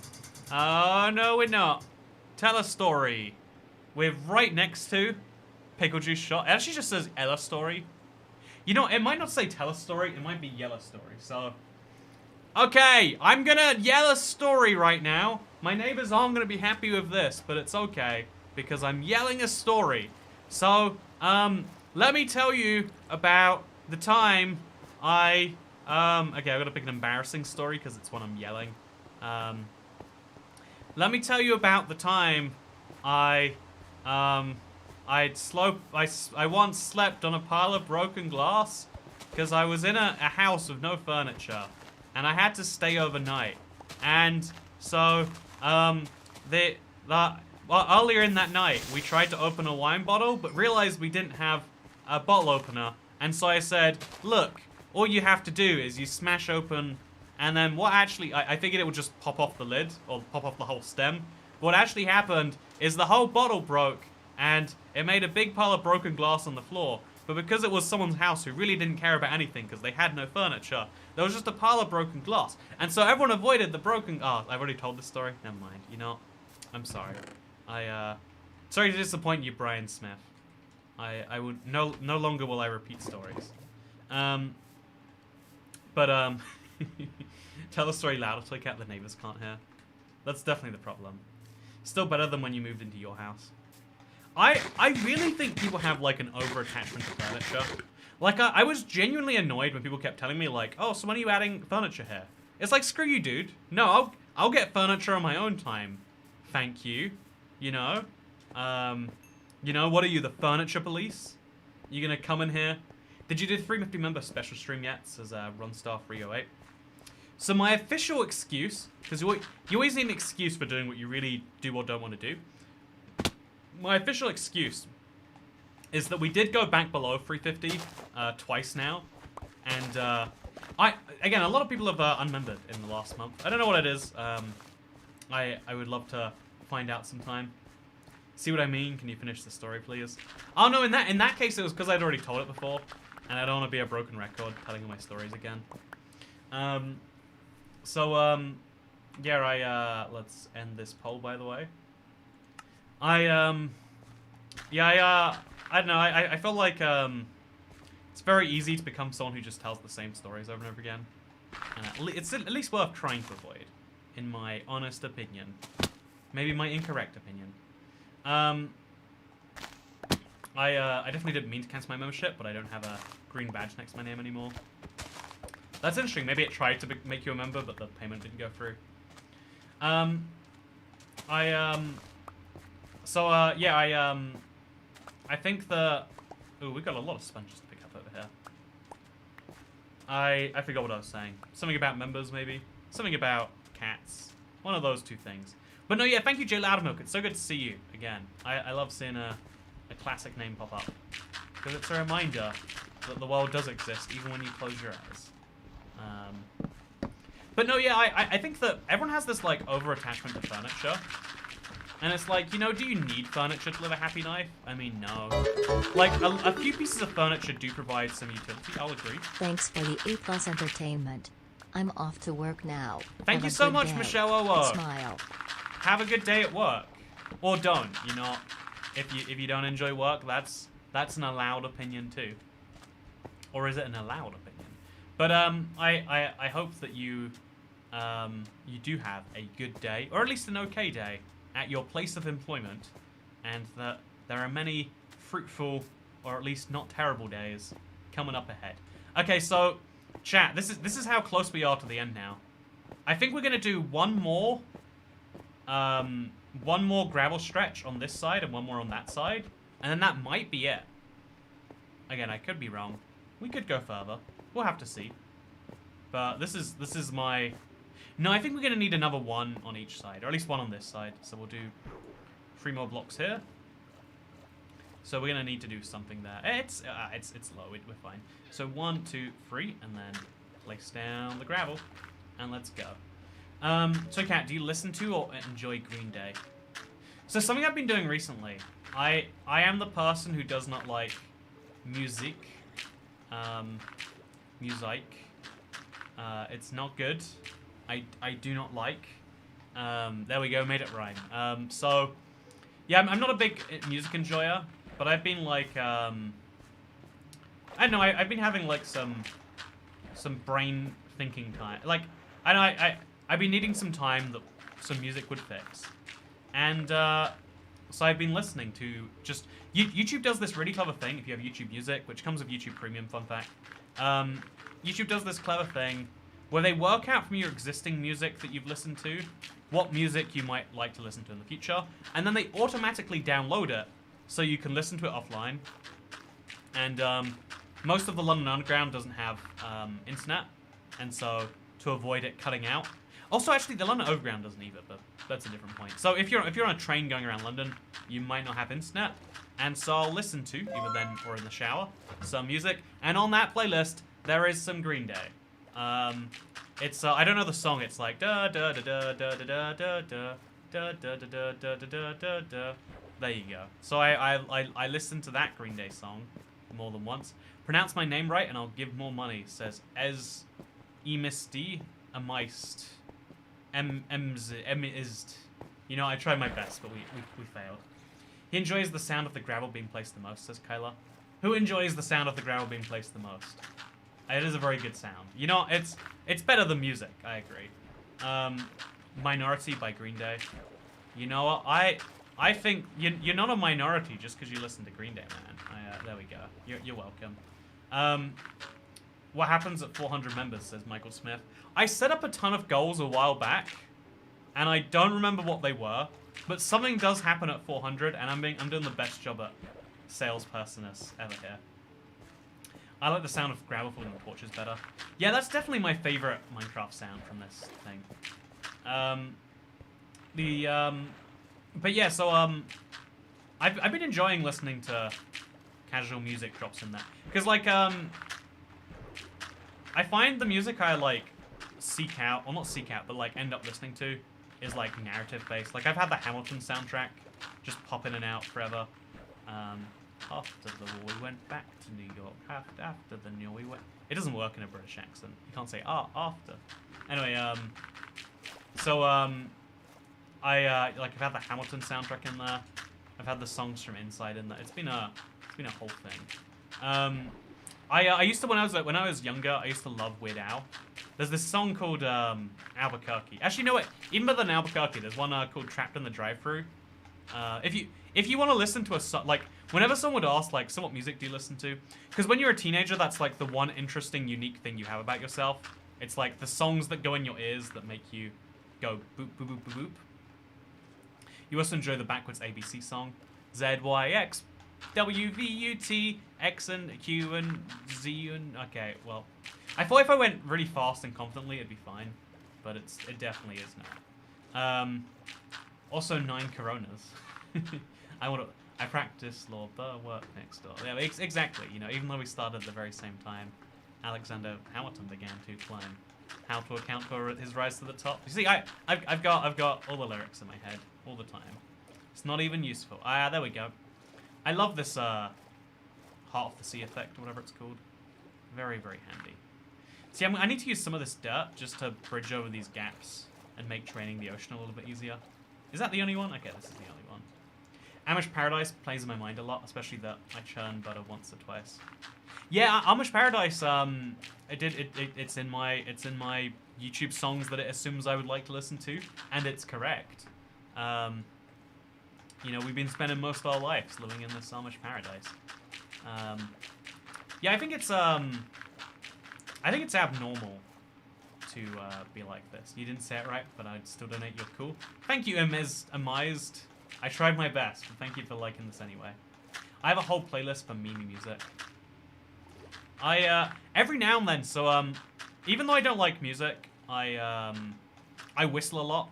Oh no, we're not. Tell a story. We're right next to Pickle Juice Shot. It actually just says Ella Story. You know, it might not say tell a story. It might be yell a story. So, okay, I'm gonna yell a story right now. My neighbors aren't gonna be happy with this, but it's okay because I'm yelling a story. So, let me tell you about the time okay, I'm gonna pick an embarrassing story because it's when I'm yelling. Let me tell you about the time I once slept on a pile of broken glass because I was in a house with no furniture and I had to stay overnight. And so, earlier in that night, we tried to open a wine bottle, but realized we didn't have a bottle opener. And so I said, look, all you have to do is you smash open, and then I figured it would just pop off the lid, or pop off the whole stem. What actually happened is the whole bottle broke, and it made a big pile of broken glass on the floor. But because it was someone's house who really didn't care about anything because they had no furniture, there was just a pile of broken glass. And so everyone avoided the broken... Oh, I've already told this story? Never mind. You know, I'm sorry. Sorry to disappoint you, Brian Smith. I would... No longer will I repeat stories. Tell the story louder so the neighbors can't hear. That's definitely the problem. Still better than when you moved into your house. I really think people have, like, an over-attachment to furniture. Like, I was genuinely annoyed when people kept telling me, like, oh, so when are you adding furniture here? It's like, screw you, dude. No, I'll get furniture on my own time. Thank you. You know? What are you, the furniture police? You gonna come in here? Did you do the 350 member special stream yet? Says Runstar308. So my official excuse, because you always need an excuse for doing what you really do or don't want to do. My official excuse is that we did go back below 350 twice now, and again, a lot of people have unmembered in the last month. I don't know what it is. I would love to find out sometime. See what I mean? Can you finish the story, please? Oh no, in that case, it was because I'd already told it before, and I don't want to be a broken record telling my stories again. Yeah, let's end this poll, by the way. I don't know, I feel like, it's very easy to become someone who just tells the same stories over and over again. And it's at least worth trying to avoid, in my honest opinion. Maybe my incorrect opinion. I definitely didn't mean to cancel my membership, but I don't have a green badge next to my name anymore. That's interesting. Maybe it tried to make you a member, but the payment didn't go through. I think ooh, we've got a lot of sponges to pick up over here. I forgot what I was saying. Something about members, maybe? Something about cats. One of those two things. But no, yeah, thank you, Jay Loudmilk. It's so good to see you again. I love seeing a classic name pop up. Because it's a reminder that the world does exist, even when you close your eyes. But no, yeah, I think that everyone has this, like, over-attachment to furniture. And it's like, you know, do you need furniture to live a happy life? I mean, no. Like, a few pieces of furniture do provide some utility, I'll agree. Thanks for the A+ entertainment. I'm off to work now. Thank you so much, day. Michelle Owo. Smile. Have a good day at work. Or don't, you know. If you don't enjoy work, that's an allowed opinion too. Or is it an allowed opinion? But I hope that you do have a good day, or at least an okay day, at your place of employment, and that there are many fruitful, or at least not terrible days coming up ahead. Okay, so chat, this is how close we are to the end now. I think we're gonna do one more gravel stretch on this side and one more on that side, and then that might be it. Again, I could be wrong. We could go further. We'll have to see. But this is my... No, I think we're going to need another one on each side, or at least one on this side. So we'll do 3 more blocks here. So we're going to need to do something there. It's low, we're fine. So 1, 2, 3, and then place down the gravel, and let's go. So Kat, do you listen to or enjoy Green Day? So something I've been doing recently, I am the person who does not like music. It's not good. I do not like. There we go, made it rhyme. So, yeah, I'm not a big music enjoyer, but I've been like, I don't know, I've been having like some brain thinking time. Like, I know I've been needing some time that some music would fix. And, so I've been listening to just, YouTube does this really clever thing if you have YouTube Music, which comes with YouTube Premium, fun fact. YouTube does this clever thing where they work out from your existing music that you've listened to what music you might like to listen to in the future, and then they automatically download it so you can listen to it offline. And most of the London Underground doesn't have internet, and so to avoid it cutting out. Also, actually, the London Overground doesn't either, but that's a different point. So if you're on a train going around London, you might not have internet, and so I'll listen to, either then or in the shower, some music. And on that playlist, there is some Green Day. It's I don't know the song. It's like da da da da da da da da da da da da da da da da. There you go. So I listened to that Green Day song more than once. Pronounce my name right, and I'll give more money. Says Ez Emist Amist Emist. You know, I tried my best, but we failed. He enjoys the sound of the gravel being placed the most, says Kyla. Who enjoys the sound of the gravel being placed the most? It is a very good sound. You know, it's better than music, I agree. Minority by Green Day. You know what? I think you're not a minority just because you listen to Green Day, man. There we go. You're welcome. What happens at 400 members, says Michael Smith. I set up a ton of goals a while back, and I don't remember what they were, but something does happen at 400, and I'm doing the best job at salespersoness ever here. I like the sound of gravel falling on torches better. Yeah, that's definitely my favorite Minecraft sound from this thing. But yeah, so I've been enjoying listening to casual music drops in there, because like I find the music I like seek out, or not seek out, but like end up listening to is like narrative based. Like I've had the Hamilton soundtrack just pop in and out forever. After the war, we went back to New York. After the war, we went. It doesn't work in a British accent. You can't say after. Anyway, I've had the Hamilton soundtrack in there. I've had the songs from Inside in there. It's been a whole thing. I used to when I was younger, I used to love Weird Al. There's this song called Albuquerque. Actually, no wait. Even better than Albuquerque, there's one called Trapped in the Drive-Thru. If you want to listen to a song, like whenever someone would ask like, so what music do you listen to? Because when you're a teenager, that's like the one interesting, unique thing you have about yourself. It's like the songs that go in your ears that make you go boop boop boop boop boop. You also enjoy the backwards ABC song, Z Y X W V U T X and Q and Z and okay. Well, I thought if I went really fast and confidently, it'd be fine, but it definitely is not. Also 9 Coronas. I practice law, but work next door. Yeah, exactly. You know, even though we started at the very same time, Alexander Hamilton began to climb. How to account for his rise to the top? You see, I've got all the lyrics in my head all the time. It's not even useful. There we go. I love this Heart of the Sea effect, or whatever it's called. Very, very handy. See, I need to use some of this dirt just to bridge over these gaps and make training the ocean a little bit easier. Is that the only one? Okay, this is the only one. Amish Paradise plays in my mind a lot, especially that I churn butter once or twice. Yeah, Amish Paradise. It's in my YouTube songs that it assumes I would like to listen to, and it's correct. You know, we've been spending most of our lives living in this Amish paradise. Yeah, I think it's abnormal to be like this. You didn't say it right, but I'd still donate. You're cool. Thank you, Amazed. I tried my best, but thank you for liking this anyway. I have a whole playlist for Mimi music. Every now and then, so even though I don't like music, I I whistle a lot.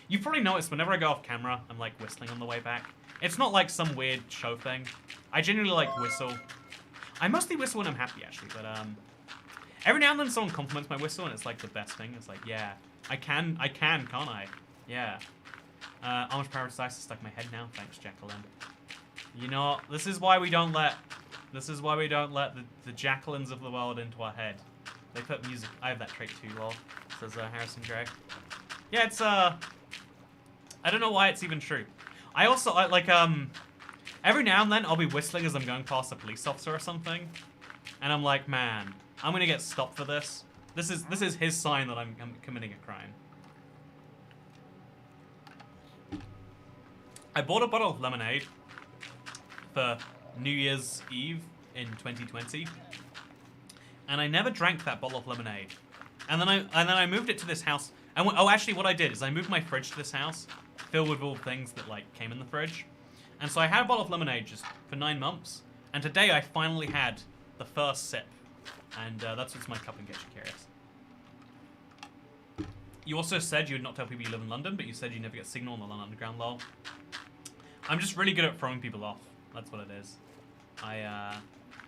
You've probably noticed whenever I go off camera, I'm like whistling on the way back. It's not like some weird show thing. I genuinely like whistle. I mostly whistle when I'm happy actually, but every now and then someone compliments my whistle and it's like the best thing. It's like, yeah, I can, can't I? Yeah. Amish Paradise is stuck in my head now. Thanks, Jacqueline. You know, this is why we don't let the Jacquelines of the world into our head. They put music. I have that trait too, lol. Says Harrison Gray. Yeah, it's I don't know why it's even true. I also every now and then I'll be whistling as I'm going past a police officer or something, and I'm like, man, I'm gonna get stopped for this. This is his sign that I'm committing a crime. I bought a bottle of lemonade for New Year's Eve in 2020, and I never drank that bottle of lemonade. And then I moved it to this house. And actually, what I did is I moved my fridge to this house, filled with all things that like came in the fridge. And so I had a bottle of lemonade just for 9 months. And today I finally had the first sip, and that's what's my cup in case you're curious. You also said you would not tell people you live in London, but you said you never get signal on the London Underground, lol. I'm just really good at throwing people off. That's what it is.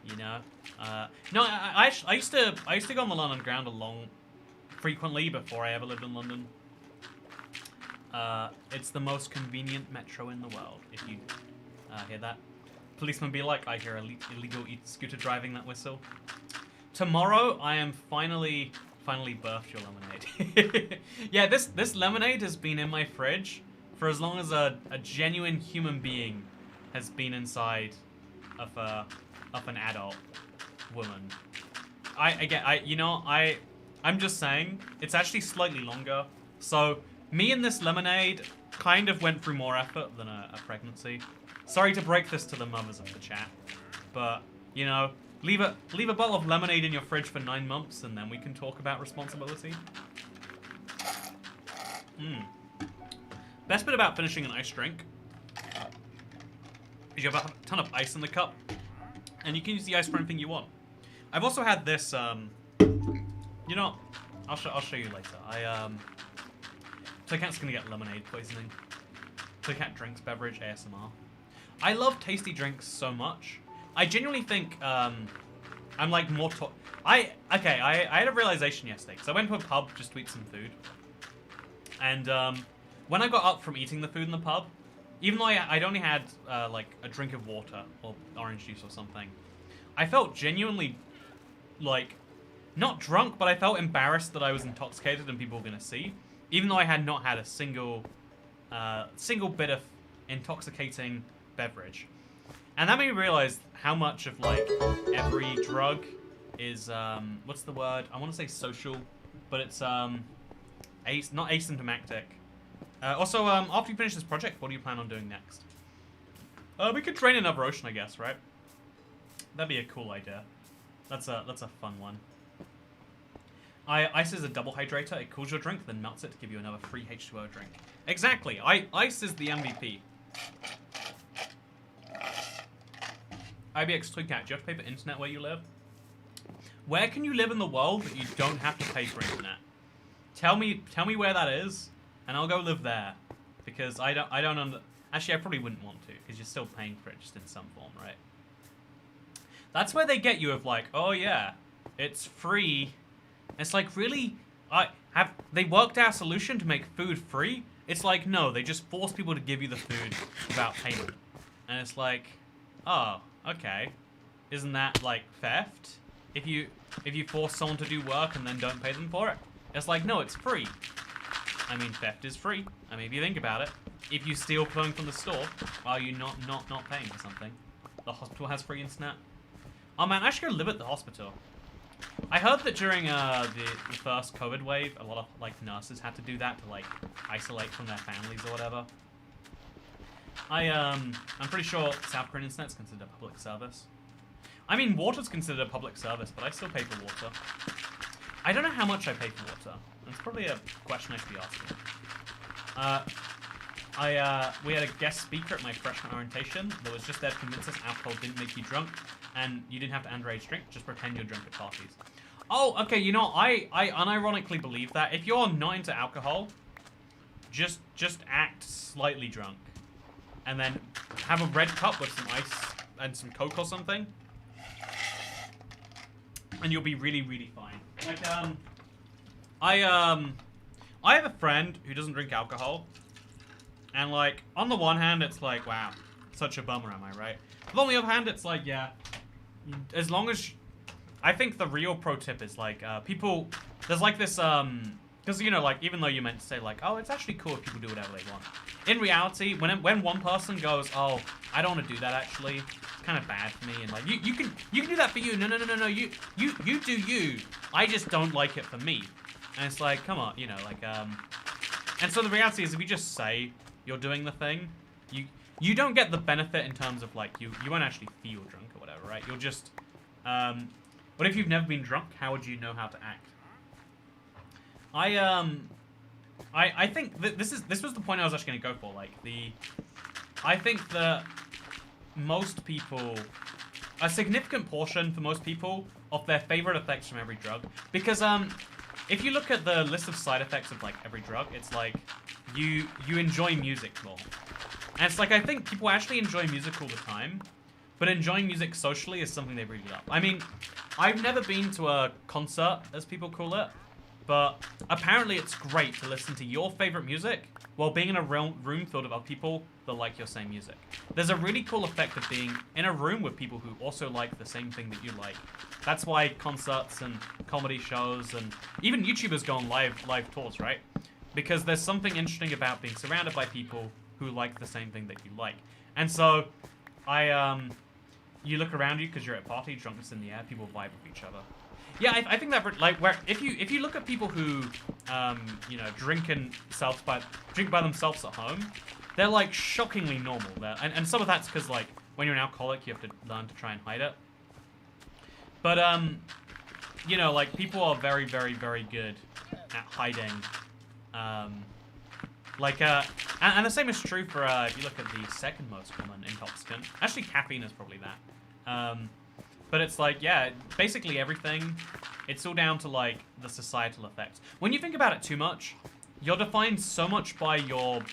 You know, no, I used to go on the London Underground frequently before I ever lived in London. It's the most convenient metro in the world. If you hear that, policeman be like, I hear illegal scooter driving that whistle. Tomorrow, I am finally birthed your lemonade. Yeah, this lemonade has been in my fridge for as long as a genuine human being has been inside of an adult woman. I'm just saying, it's actually slightly longer. So me and this lemonade kind of went through more effort than a pregnancy. Sorry to break this to the mothers of the chat, but you know, leave a bottle of lemonade in your fridge for 9 months, and then we can talk about responsibility. Best bit about finishing an iced drink is you have a ton of ice in the cup, and you can use the ice for anything you want. I've also had this, you know, I'll show you later. Toycat's gonna get lemonade poisoning. Toycat drinks beverage ASMR. I love tasty drinks so much. I genuinely think, I'm like more I had a realization yesterday, because I went to a pub just to eat some food. And, when I got up from eating the food in the pub, even though I'd only had, like, a drink of water, or orange juice or something, I felt genuinely, like, not drunk, but I felt embarrassed that I was intoxicated and people were gonna see, even though I had not had a single bit of intoxicating beverage. And that made me realize how much of, like, every drug is, what's the word? I want to say social, but it's, not asymptomatic. Also, after you finish this project, what do you plan on doing next? We could train another ocean, I guess, right? That'd be a cool idea. That's a fun one. Ice is a double hydrator. It cools your drink, then melts it to give you another free H2O drink. Exactly. Ice is the MVP. ibxtoycat, do you have to pay for internet where you live? Where can you live in the world that you don't have to pay for internet? Tell me where that is, and I'll go live there. Because I don't actually, I probably wouldn't want to, because you're still paying for it just in some form, right? That's where they get you of like, oh yeah, it's free. It's like, really? Have they worked out a solution to make food free? It's like, no, they just force people to give you the food without payment. And it's like, oh, okay. Isn't that like theft? If you force someone to do work and then don't pay them for it? It's like, no, it's free. I mean, theft is free. I mean, if you think about it, if you steal clothing from the store, while you're not paying for something, the hospital has free internet. Oh man, I should go live at the hospital. I heard that during the first COVID wave, a lot of like nurses had to do that to like isolate from their families or whatever. I'm pretty sure South Korean internet's considered a public service. I mean, water's considered a public service, but I still pay for water. I don't know how much I pay for water. It's probably a question I should be asking. We had a guest speaker at my freshman orientation that was just there to convince us alcohol didn't make you drunk, and you didn't have to underage drink, just pretend you're drunk at parties. Oh, okay, you know, I unironically believe that. If you're not into alcohol, just act slightly drunk. And then have a red cup with some ice and some Coke or something. And you'll be really, really fine. Like, I have a friend who doesn't drink alcohol. And, like, on the one hand, it's like, wow, such a bummer, am I right? But on the other hand, it's like, yeah, as long as... I think the real pro tip is, like, people... There's, like, this, because, you know, like, even though you meant to say, like, oh, it's actually cool if people do whatever they want. In reality, when one person goes, oh, I don't want to do that, actually, it's kind of bad for me, and, like, you can do that for you. No, you do you. I just don't like it for me. And it's like, come on, you know, like, And so the reality is, if you just say you're doing the thing, you don't get the benefit in terms of, like, you won't actually feel drunk or whatever, right? You'll just, But if you've never been drunk, how would you know how to act? I think that this was the point I was actually going to go for. Like, I think that most people, a significant portion for most people of their favorite effects from every drug, because if you look at the list of side effects of like every drug, it's like you enjoy music more, and it's like I think people actually enjoy music all the time, but enjoying music socially is something they really love. I mean, I've never been to a concert, as people call it. But apparently it's great to listen to your favorite music while being in a room filled with other people that like your same music. There's a really cool effect of being in a room with people who also like the same thing that you like. That's why concerts and comedy shows and even YouTubers go on live tours, right? Because there's something interesting about being surrounded by people who like the same thing that you like. And so, you look around you because you're at a party, drunkenness in the air, people vibe with each other. Yeah, I think that, like, where if you look at people who, you know, drink by themselves at home, they're like shockingly normal. And some of that's because like when you're an alcoholic, you have to learn to try and hide it. But you know, like people are very, very, very good at hiding. And the same is true for if you look at the second most common intoxicant. Actually, caffeine is probably that. But it's like, yeah, basically everything, it's all down to, like, the societal effects. When you think about it too much, you're defined so much by your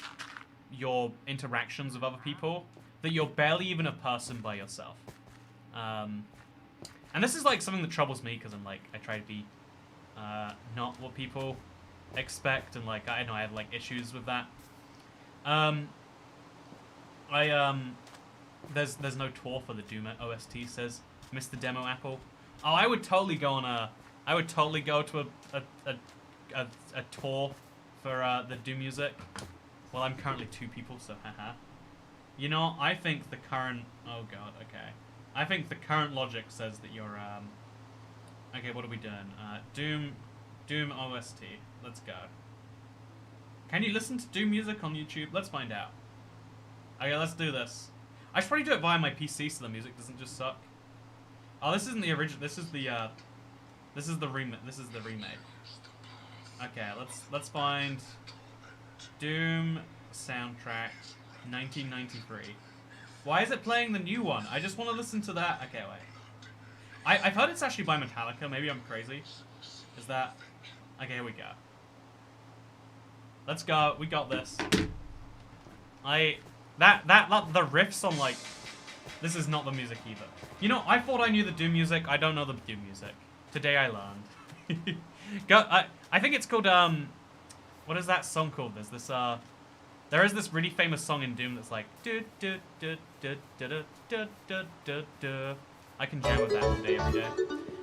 interactions with other people that you're barely even a person by yourself. And this is, like, something that troubles me because I'm, like, I try to be not what people expect, and, like, I know I have, like, issues with that. There's no tour for the Doom OST, says Mr. Demo Apple. Oh, I would totally go to a tour for the Doom music. Well, I'm currently 2 people, so haha. You know, I think the current... Oh god, okay. I think the current logic says that you're, Okay, what are we doing? Doom OST. Let's go. Can you listen to Doom music on YouTube? Let's find out. Okay, let's do this. I should probably do it via my PC so the music doesn't just suck. Oh, this isn't the original. This is the remake. This is the remake. Okay, let's find Doom soundtrack 1993. Why is it playing the new one? I just want to listen to that. Okay, wait. I've heard it's actually by Metallica. Maybe I'm crazy. Is that? Okay, here we go. Let's go. We got this. The riffs on, like, this is not the music either. You know, I thought I knew the Doom music. I don't know the Doom music. Today I learned. I think it's called, what is that song called? There is this really famous song in Doom that's like, I can jam with that all day, every day.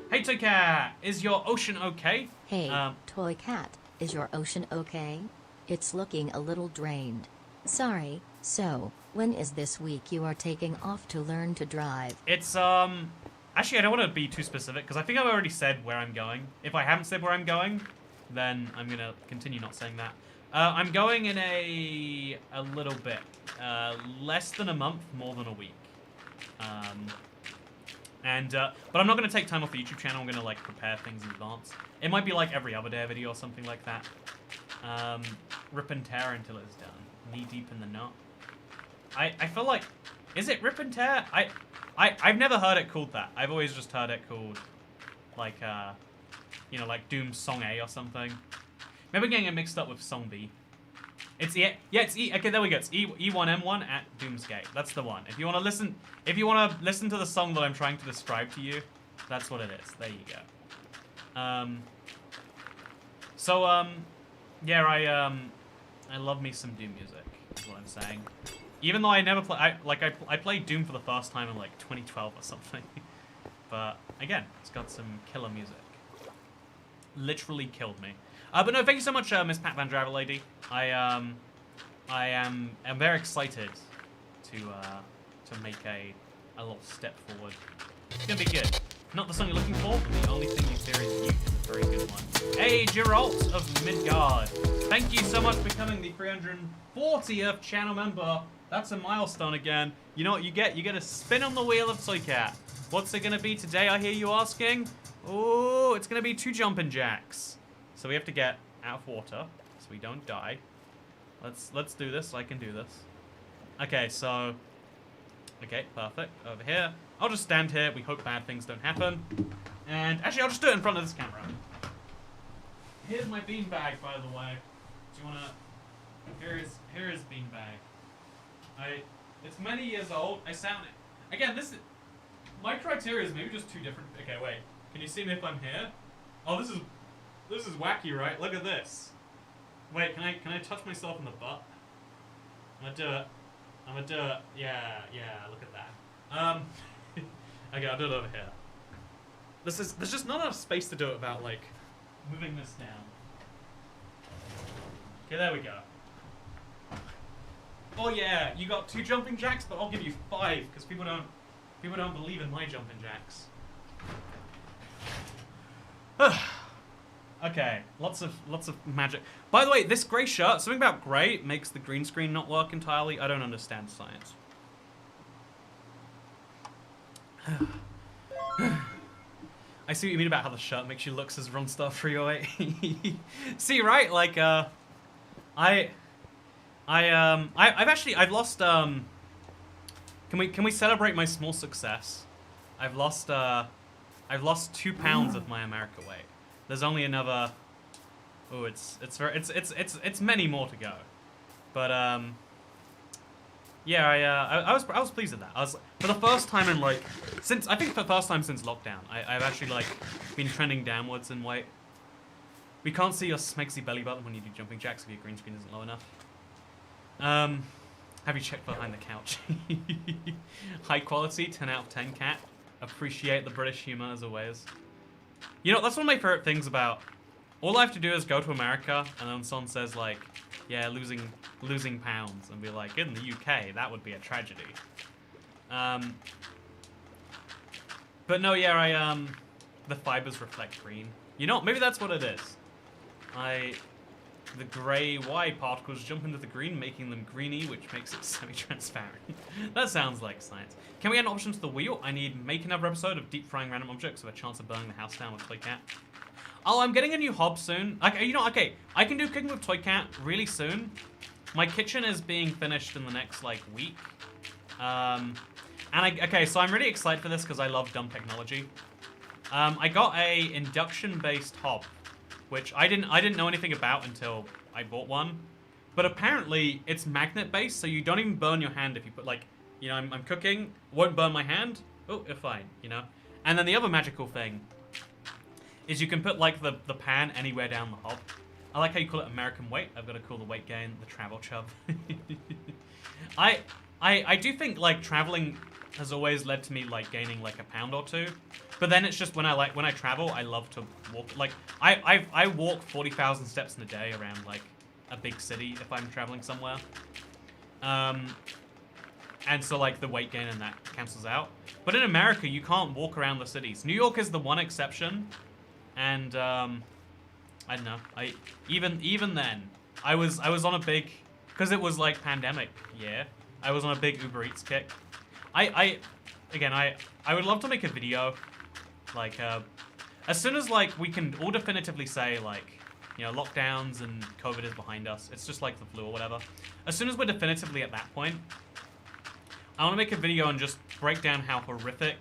Hey, Toycat, is your ocean okay? Hey, Toycat, is your ocean okay? It's looking a little drained. Sorry, so, when is this week you are taking off to learn to drive? It's, actually, I don't want to be too specific, because I think I've already said where I'm going. If I haven't said where I'm going, then I'm going to continue not saying that. I'm going in a little bit. Less than a month, more than a week. But I'm not going to take time off the YouTube channel. I'm going to, like, prepare things in advance. It might be, like, every other day video or something like that. Rip and tear until it's done. Knee deep in the knot. I feel like, is it rip and tear? I've never heard it called that. I've always just heard it called, like, you know, like Doom Song A or something. Maybe getting it mixed up with Song B. It's it's E. Okay, there we go. It's E1M1 at Doomsgate. That's the one. If you want to listen to the song that I'm trying to describe to you, that's what it is. There you go. Yeah, I love me some Doom music. Is what I'm saying. Even though I never play, I played Doom for the first time in like 2012 or something. But again, it's got some killer music. Literally killed me. But no, thank you so much, Miss Pat Van Driver Lady. I am very excited to make a little step forward. It's gonna be good. Not the song you're looking for, but the only thing you fear is you is a very good one. Hey, Geralt of Midgard. Thank you so much for becoming the 340th channel member. That's a milestone again. You know what you get? You get a spin on the wheel of Toycat. What's it gonna be today, I hear you asking? Oh, it's gonna be 2 jumping jacks. So we have to get out of water, so we don't die. Let's do this. I can do this. Okay, so... Okay, perfect. Over here. I'll just stand here. We hope bad things don't happen. And actually, I'll just do it in front of this camera. Here's my beanbag, by the way. Do you wanna... Here is beanbag. It's many years old. I sound it. Again, this is... My criteria is maybe just too different. Okay, wait. Can you see me if I'm here? Oh, this is wacky, right? Look at this. Wait, can I touch myself in the butt? I'm gonna do it. Yeah, look at that. Okay, I'll do it over here. There's just not enough space to do it without, like, moving this down. Okay, there we go. Oh yeah, you got 2 jumping jacks, but I'll give you 5, because people don't believe in my jumping jacks. Okay, lots of magic. By the way, this grey shirt, something about grey makes the green screen not work entirely. I don't understand science. I see what you mean about how the shirt makes you look, says Runstar 308. See, right? Like, I've lost, can we celebrate my small success? I've lost 2 pounds of my America weight. There's only another. Oh, it's many more to go, but yeah, I was pleased with that. I was for the first time in like since lockdown. I've actually like been trending downwards in weight. We can't see your smexy belly button when you do jumping jacks if your green screen isn't low enough. Have you checked behind the couch? High quality, 10 out of 10 cat. Appreciate the British humor as always. You know, that's one of my favorite things about... All I have to do is go to America, and then someone says, like, yeah, losing pounds, and be like, in the UK, that would be a tragedy. But no, yeah, the fibers reflect green. You know, maybe that's what it is. The grey Y particles jump into the green, making them greeny, which makes it semi-transparent. That sounds like science. Can we add an option to the wheel? I need make another episode of deep frying random objects with a chance of burning the house down with Toycat. Oh, I'm getting a new hob soon. Okay, you know, okay, I can do cooking with Toycat really soon. My kitchen is being finished in the next, like, week. Okay, so I'm really excited for this because I love dumb technology. I got a induction-based hob, which I didn't know anything about until I bought one. But apparently, it's magnet-based, so you don't even burn your hand if you put, like, you know, I'm cooking, won't burn my hand. Oh, you're fine, you know? And then the other magical thing is you can put, like, the pan anywhere down the hob. I like how you call it American weight. I've got to call the weight gain the travel chub. I do think, like, traveling has always led to me, like, gaining, like, a pound or 2. But then it's just when I travel, I love to walk. Like, I walk 40,000 steps in a day around, like, a big city if I'm traveling somewhere. And so, like, the weight gain and that cancels out. But in America, you can't walk around the cities. New York is the one exception. And, I don't know. Even then, I was on a big... Because it was, like, pandemic year. I was on a big Uber Eats kick. Again, I would love to make a video, like, as soon as, like, we can all definitively say, like, you know, lockdowns and COVID is behind us. It's just like the flu or whatever. As soon as we're definitively at that point, I want to make a video and just break down how horrific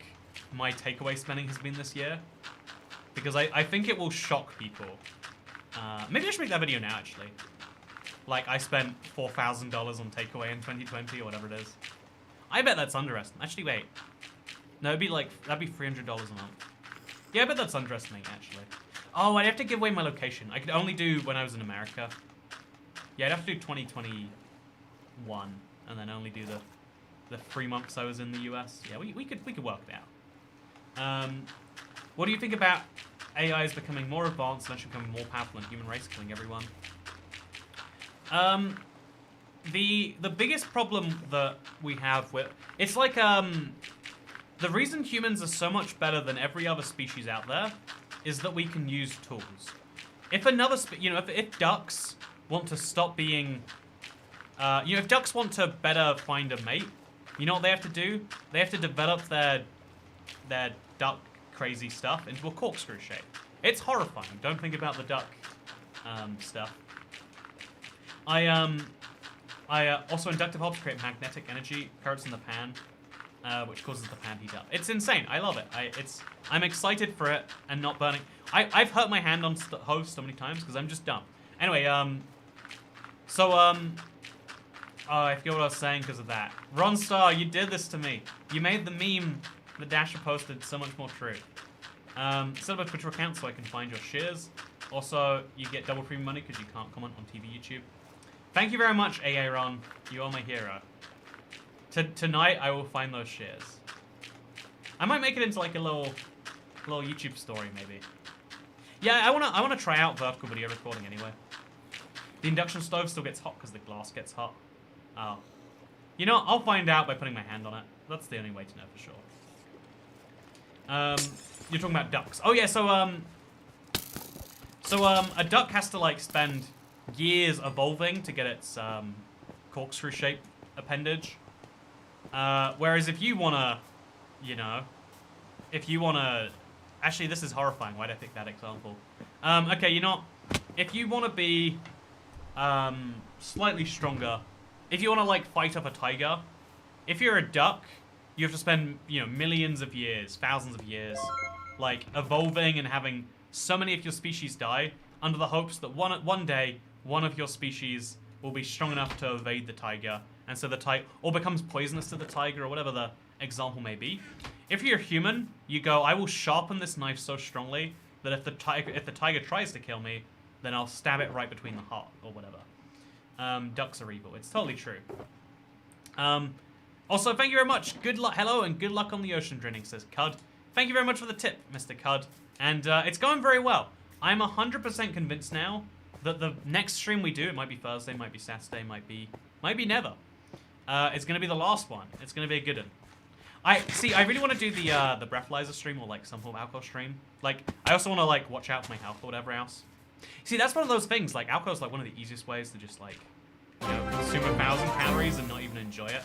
my takeaway spending has been this year. Because I think it will shock people. Maybe I should make that video now, actually. Like, I spent $4,000 on takeaway in 2020 or whatever it is. I bet that's underestimating. Actually, wait. No, that'd be $300 a month. Yeah, I bet that's underestimating, actually. Oh, I'd have to give away my location. I could only do when I was in America. Yeah, I'd have to do 2021, and then only do the 3 months I was in the US. Yeah, we could work it out. What do you think about AIs becoming more advanced and actually becoming more powerful than human race, killing everyone? The biggest problem that we have with it's like the reason humans are so much better than every other species out there is that we can use tools. If another if ducks want to stop being if ducks want to better find a mate, you know what they have to do? They have to develop their duck crazy stuff into a corkscrew shape. It's horrifying. Don't think about the duck stuff. Also inductive hobs create magnetic energy currents in the pan, which causes the pan heat up. It's insane. I love it. I'm excited for it and not burning. I've hurt my hand on hose so many times because I'm just dumb. Anyway, I forget what I was saying because of that. Ronstar, you did this to me. You made the meme that Dasher posted so much more true. Set up a Twitter account so I can find your shares. Also, you get double premium money because you can't comment on TV YouTube. Thank you very much, Aaron. You are my hero. Tonight, I will find those shares. I might make it into like a little YouTube story, maybe. Yeah, I wanna try out vertical video recording anyway. The induction stove still gets hot because the glass gets hot. Oh. You know, I'll find out by putting my hand on it. That's the only way to know for sure. You're talking about ducks. Oh yeah, so a duck has to like spend years evolving to get its corkscrew shape appendage. Whereas if you wanna, actually this is horrifying. Why did I pick that example? Okay, if you wanna be slightly stronger, if you wanna like fight off a tiger, if you're a duck, you have to spend millions of years, thousands of years, like evolving and having so many of your species die under the hopes that one day one of your species will be strong enough to evade the tiger, and so the tiger or becomes poisonous to the tiger or whatever the example may be. If you're human, you go, I will sharpen this knife so strongly that if the tiger tries to kill me, then I'll stab it right between the heart or whatever. Ducks are evil. It's totally true. Also, thank you very much. Good luck. Hello, and good luck on the ocean drilling, says Cud. Thank you very much for the tip, Mr. Cud. And it's going very well. I'm 100% convinced now that the next stream we do, it might be Thursday, might be Saturday, might be never. It's going to be the last one. It's going to be a good one. I really want to do the breathalyzer stream or like some form of alcohol stream. Like, I also want to like watch out for my health or whatever else. See, that's one of those things. Like, alcohol is like one of the easiest ways to just like, consume 1,000 calories and not even enjoy it.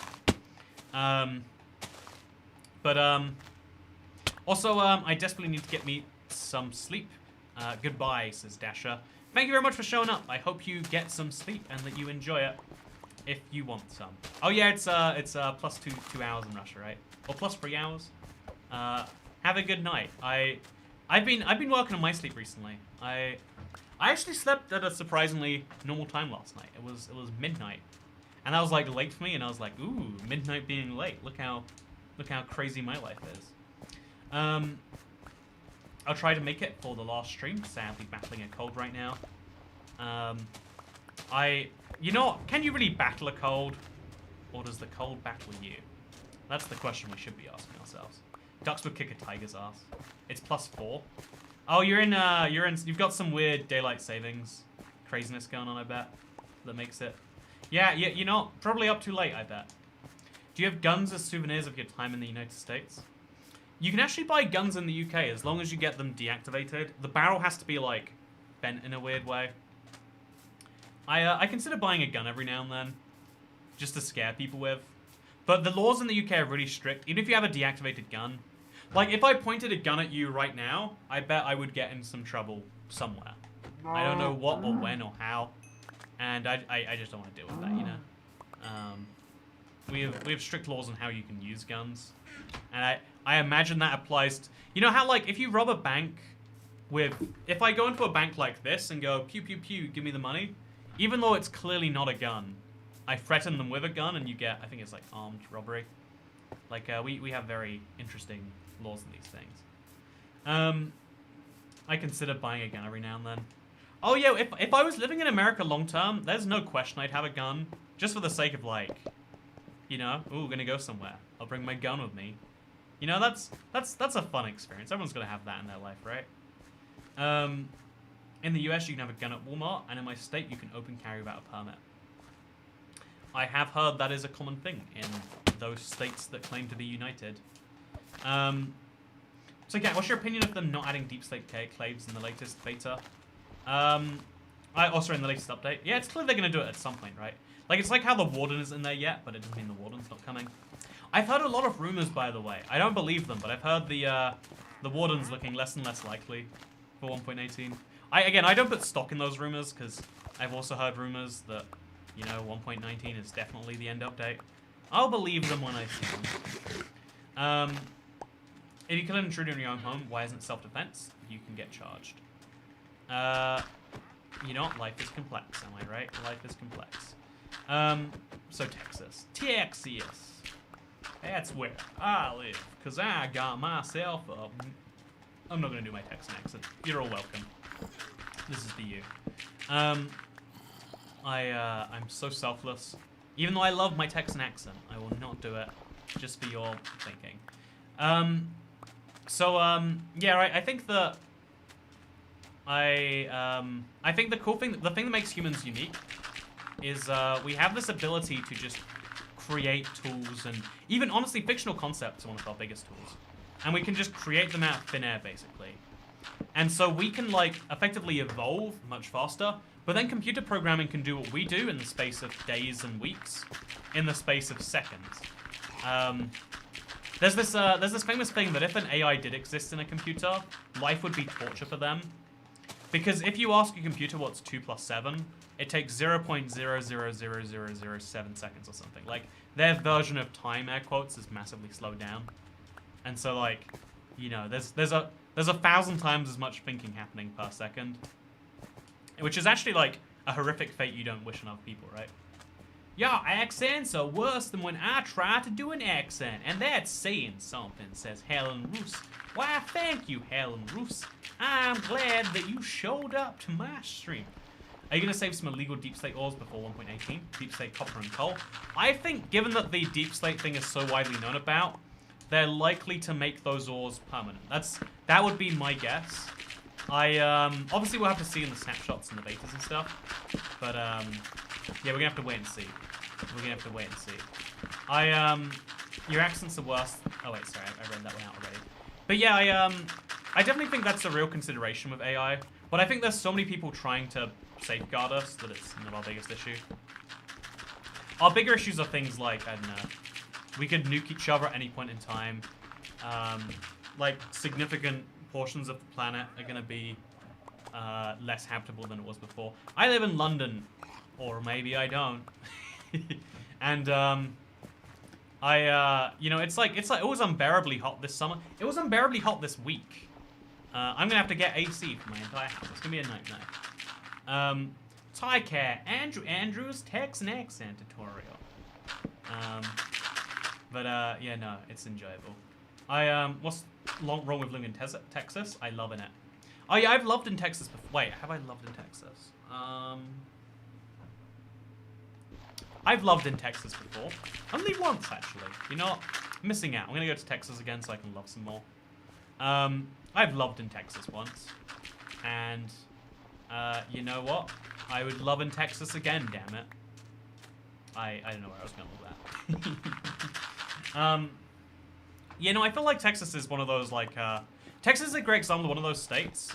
Also, I desperately need to get me some sleep. Goodbye, says Dasher. Thank you very much for showing up. I hope you get some sleep and that you enjoy it, if you want some. Oh yeah, it's plus two hours in Russia, right? Or plus 3 hours. Have a good night. I've been working on my sleep recently. I actually slept at a surprisingly normal time last night. It was midnight, and that was like late for me. And I was like, ooh, midnight being late. Look how crazy my life is. I'll try to make it for the last stream. Sadly, battling a cold right now. Can you really battle a cold, or does the cold battle you? That's the question we should be asking ourselves. Ducks would kick a tiger's ass. It's plus 4. Oh, you've got some weird daylight savings craziness going on, I bet. That makes it. Yeah, probably up too late, I bet. Do you have guns as souvenirs of your time in the United States? You can actually buy guns in the UK as long as you get them deactivated. The barrel has to be, like, bent in a weird way. I consider buying a gun every now and then, just to scare people with. But the laws in the UK are really strict. Even if you have a deactivated gun, like, if I pointed a gun at you right now, I bet I would get in some trouble somewhere. I don't know what or when or how, and I just don't want to deal with that, We have strict laws on how you can use guns, and I imagine that applies to, how, like, if you rob a bank if I go into a bank like this and go, pew, pew, pew, give me the money, even though it's clearly not a gun, I threaten them with a gun and you get, I think it's like armed robbery. Like, we have very interesting laws in these things. I consider buying a gun every now and then. Oh yeah, if I was living in America long term, there's no question I'd have a gun. Just for the sake of like, you know, ooh, gonna go somewhere. I'll bring my gun with me. You know, that's a fun experience. Everyone's gonna have that in their life, right? In the US, you can have a gun at Walmart, and in my state, you can open carry without a permit. I have heard that is a common thing in those states that claim to be united. So yeah, what's your opinion of them not adding deep state claves in the latest beta? Also in the latest update. Yeah, it's clear they're gonna do it at some point, right? Like, it's like how the Warden isn't there yet, but it doesn't mean the Warden's not coming. I've heard a lot of rumors, by the way. I don't believe them, but I've heard the Warden's looking less and less likely for 1.18. I don't put stock in those rumors, because I've also heard rumors that, you know, 1.19 is definitely the end update. I'll believe them when I see them. If you kill an intruder in your own home, why isn't it self-defense? You can get charged. You know what? Life is complex, am I right? Life is complex. So Texas. Texas. That's where I live, because I got myself a... I'm not going to do my Texan accent. You're all welcome. This is for you. I'm so selfless. Even though I love my Texan accent, I will not do it just for your thinking. Yeah, right, I think that... I think the cool thing, the thing that makes humans unique is we have this ability to just create tools, and even honestly fictional concepts are one of our biggest tools, and we can just create them out of thin air basically. And so we can like effectively evolve much faster, but then computer programming can do what we do in the space of days and weeks, in the space of seconds. There's this famous thing that if an AI did exist in a computer, life would be torture for them. Because if you ask a computer what's 2 plus 7, it takes 0.000007 seconds or something. Like, their version of time, air quotes, is massively slowed down. And so, like, you know, there's 1,000 times as much thinking happening per second. Which is actually, like, a horrific fate you don't wish on other people, right? Your accents are worse than when I try to do an accent, and that's saying something, says Helen Roos. Why, thank you, Helen Roos. I'm glad that you showed up to my stream. Are you going to save some illegal deep slate ores before 1.18? Deep slate copper and coal? I think, given that the deep slate thing is so widely known about, they're likely to make those ores permanent. That would be my guess. Obviously we'll have to see in the snapshots and the betas and stuff, but yeah, we're gonna have to wait and see. Your accents are worse. Oh wait, sorry, I read that one out already. But yeah, I definitely think that's a real consideration with AI. But I think there's so many people trying to safeguard us that it's not our biggest issue. Our bigger issues are things like, I don't know, we could nuke each other at any point in time. Like, significant portions of the planet are going to be less habitable than it was before. I live in London, or maybe I don't. And, you know, it's like, it was unbearably hot this summer. It was unbearably hot this week. I'm going to have to get AC for my entire house. It's going to be a nightmare. Toycat, Andrew's Texan accent tutorial. Yeah, no, it's enjoyable. What's wrong with living in Texas? I love in it. Oh yeah, I've loved in Texas before. Wait, have I loved in Texas? I've loved in Texas before. Only once, actually. You know what? I'm missing out. I'm gonna go to Texas again so I can love some more. I've loved in Texas once. And, you know what? I would love in Texas again, damn it. I don't know where I was going with that. You know, I feel like Texas is one of those, like, Texas is a great example of one of those states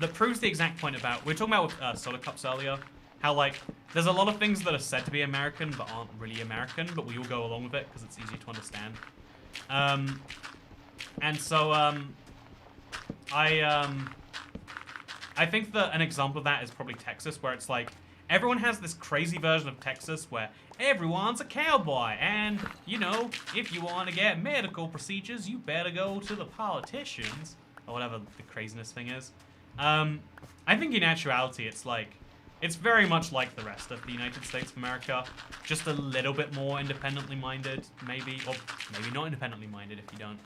that proves the exact point about, we were talking about with soda cups earlier, how, like, there's a lot of things that are said to be American but aren't really American, but we all go along with it because it's easy to understand. And so, I think that an example of that is probably Texas, where it's like, everyone has this crazy version of Texas where everyone's a cowboy, and, you know, if you want to get medical procedures, you better go to the politicians, or whatever the craziness thing is. I think in actuality, it's like, It's very much like the rest of the United States of America, just a little bit more independently minded, maybe, or maybe not independently minded if you don't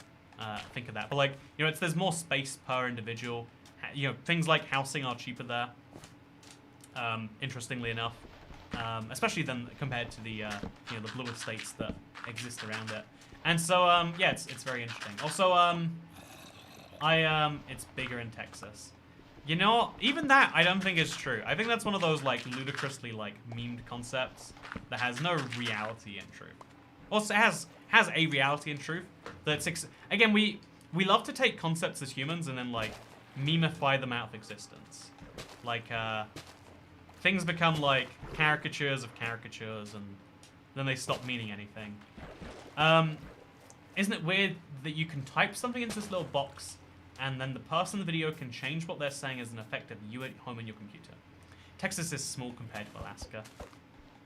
think of that. But like, you know, there's more space per individual. You know, things like housing are cheaper there. Interestingly enough, especially then compared to the you know, the bluer states that exist around it. And so yeah, it's very interesting. Also, it's bigger in Texas. You know, even that I don't think is true. I think that's one of those like ludicrously like memed concepts that has no reality in truth. Also, it has a reality in truth. That's again, we love to take concepts as humans and then like memify them out of existence. Like things become like caricatures of caricatures, and then they stop meaning anything. Isn't it weird that you can type something into this little box, and then the person in the video can change what they're saying as an effect of you at home on your computer? Texas is small compared to Alaska.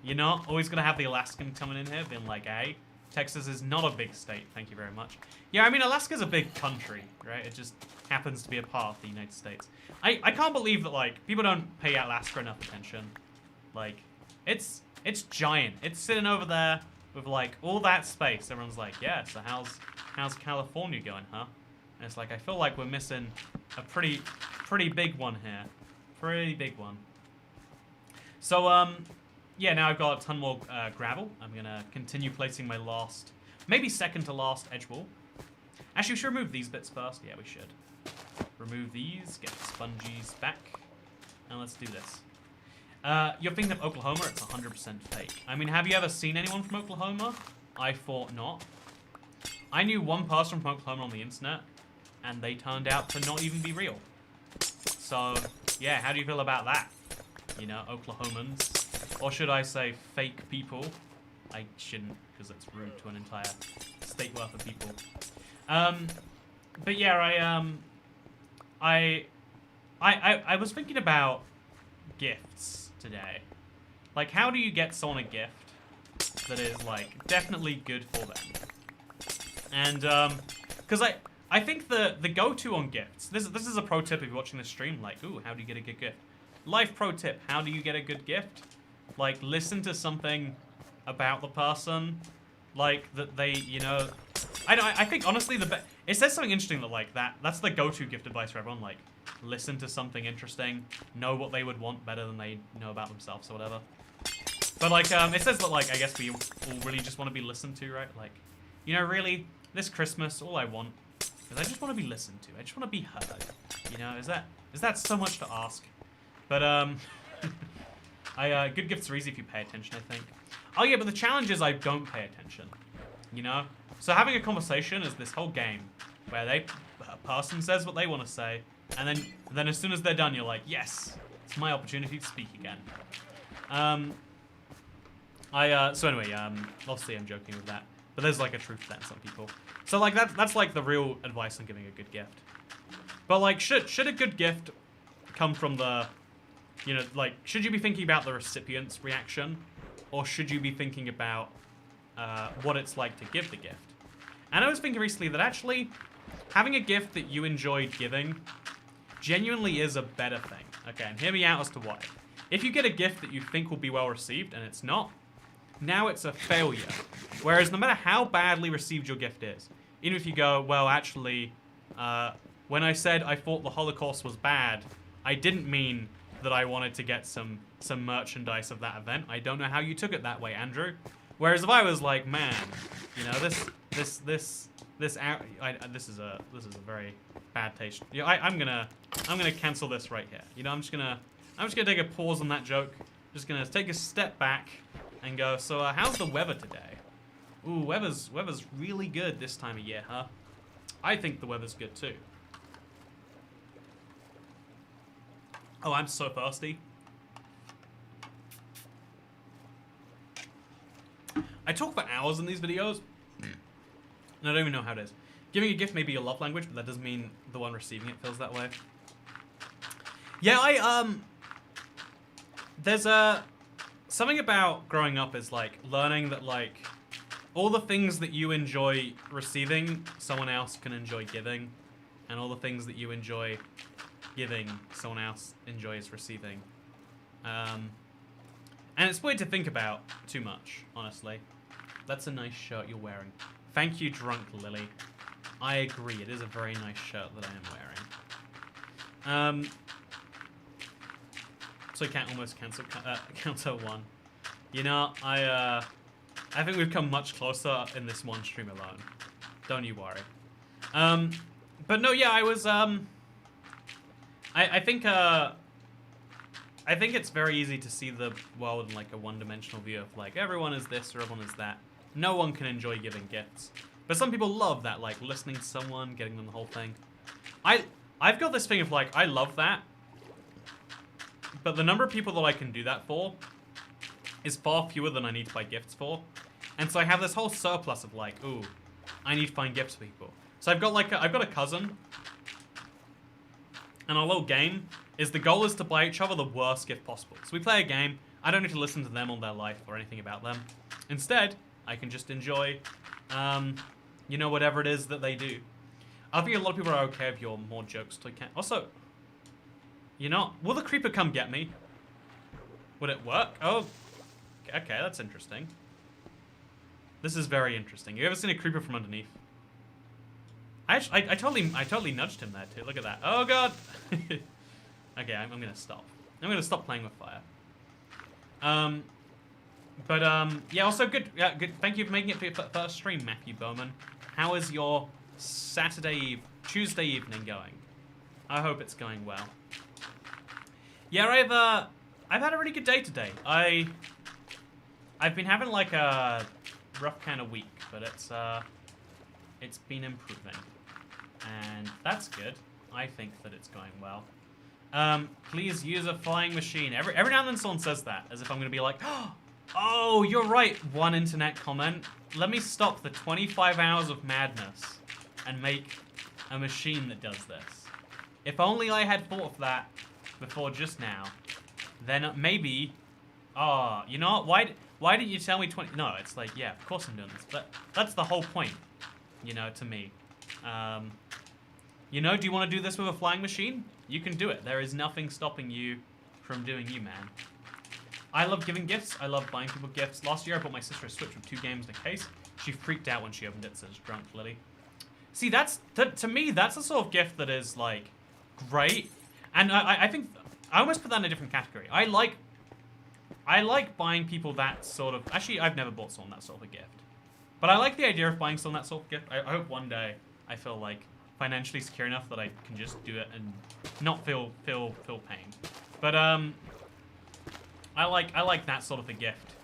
You're not always going to have the Alaskan coming in here being like, hey, Texas is not a big state, thank you very much. Yeah, I mean, Alaska's a big country, right? It just happens to be a part of the United States. I can't believe that, like, people don't pay Alaska enough attention. Like, it's giant. It's sitting over there with, like, all that space. Everyone's like, yeah, so how's California going, huh? And it's like, I feel like we're missing a pretty big one here. Pretty big one. So, yeah, now I've got a ton more gravel. I'm going to continue placing my last, maybe second to last edge wall. Actually, we should remove these bits first. Yeah, we should. Remove these, get the sponges back, and let's do this. You're thinking of Oklahoma, it's 100% fake. I mean, have you ever seen anyone from Oklahoma? I thought not. I knew one person from Oklahoma on the internet, and they turned out to not even be real. So, yeah, how do you feel about that? You know, Oklahomans. Or should I say fake people? I shouldn't, because it's rude to an entire state worth of people. But yeah, I was thinking about gifts today. Like, how do you get someone a gift that is, like, definitely good for them? And, because I think the go-to on gifts, this is a pro tip if you're watching this stream, like, ooh, how do you get a good gift? Life pro tip, how do you get a good gift? Like, listen to something about the person, like, that they, you know, I think, honestly, it says something interesting that, like, that's the go-to gift advice for everyone, like, listen to something interesting, know what they would want better than they know about themselves or whatever. But, like, it says that, like, I guess we all really just want to be listened to, right? Like, you know, really, this Christmas, all I want is I just want to be listened to. I just want to be heard. You know, is that so much to ask? But, good gifts are easy if you pay attention, I think. Oh yeah, but the challenge is I don't pay attention, you know? So having a conversation is this whole game where a person says what they want to say, and then as soon as they're done, you're like, yes, it's my opportunity to speak again. So anyway, obviously I'm joking with that, but there's like a truth to that in some people. So like that's like the real advice on giving a good gift. But like, should a good gift come from the, you know, like, should you be thinking about the recipient's reaction, or should you be thinking about what it's like to give the gift? And I was thinking recently that actually having a gift that you enjoyed giving genuinely is a better thing. Okay, and hear me out as to why. If you get a gift that you think will be well received and it's not, now it's a failure. Whereas no matter how badly received your gift is, even if you go, well, actually, when I said I thought the Holocaust was bad, I didn't mean that I wanted to get some merchandise of that event. I don't know how you took it that way, Andrew. Whereas if I was like, man, you know, this is a very bad taste. You know, I'm gonna cancel this right here. You know, I'm just gonna take a pause on that joke. Just gonna take a step back and go. So how's the weather today? Ooh, weather's really good this time of year, huh? I think the weather's good too. Oh, I'm so thirsty. I talk for hours in these videos, and I don't even know how it is. Giving a gift may be your love language, but that doesn't mean the one receiving it feels that way. Yeah, there's something about growing up is like learning that like all the things that you enjoy receiving, someone else can enjoy giving, and all the things that you enjoy giving, someone else enjoys receiving. And it's weird to think about too much, honestly. That's a nice shirt you're wearing. Thank you, Drunk Lily. I agree, it is a very nice shirt that I am wearing. So I can't almost cancel one. You know, I think we've come much closer in this one stream alone. Don't you worry. But no, yeah, I was, I think it's very easy to see the world in like a one-dimensional view of like, everyone is this or everyone is that. No one can enjoy giving gifts. But some people love that, like listening to someone, getting them the whole thing. I've got this thing of like, I love that. But the number of people that I can do that for is far fewer than I need to buy gifts for. And so I have this whole surplus of like, ooh, I need to find gifts for people. So I've got a cousin. And our little game is the goal is to buy each other the worst gift possible. So we play a game. I don't need to listen to them on their life or anything about them. Instead, I can just enjoy, you know, whatever it is that they do. I think a lot of people are okay if you're more jokes to account. Also, you know, will the creeper come get me? Would it work? Oh, okay, that's interesting. This is very interesting. You ever seen a creeper from underneath? I totally nudged him there too. Look at that. Oh god. Okay, I'm gonna stop. I'm gonna stop playing with fire. Yeah, also good. Yeah, good. Thank you for making it for your first stream, Matthew Bowman. How is your Tuesday evening going? I hope it's going well. Yeah, I've had a really good day today. I've been having like a rough kind of week, but it's been improving, and that's good. I think that it's going well. Please use a flying machine. Every now and then someone says that, as if I'm gonna be like, oh, you're right. One internet comment. Let me stop the 25 hours of madness and make a machine that does this. If only I had thought of that before just now, then maybe. Oh, you know what? Why didn't you tell me 20? No, it's like, yeah, of course I'm doing this. But that's the whole point, you know, to me. You know, do you want to do this with a flying machine? You can do it. There is nothing stopping you from doing you, man. I love giving gifts. I love buying people gifts. Last year, I bought my sister a Switch with 2 games in a case. She freaked out when she opened it, says Drunk Lily. See, to me, that's the sort of gift that is, like, great. And I think, I almost put that in a different category. I like buying people that sort of, actually, I've never bought someone that sort of a gift. But I like the idea of buying someone that sort of gift. I hope one day I feel, like, financially secure enough that I can just do it and not feel pain. But, I like that sort of a gift.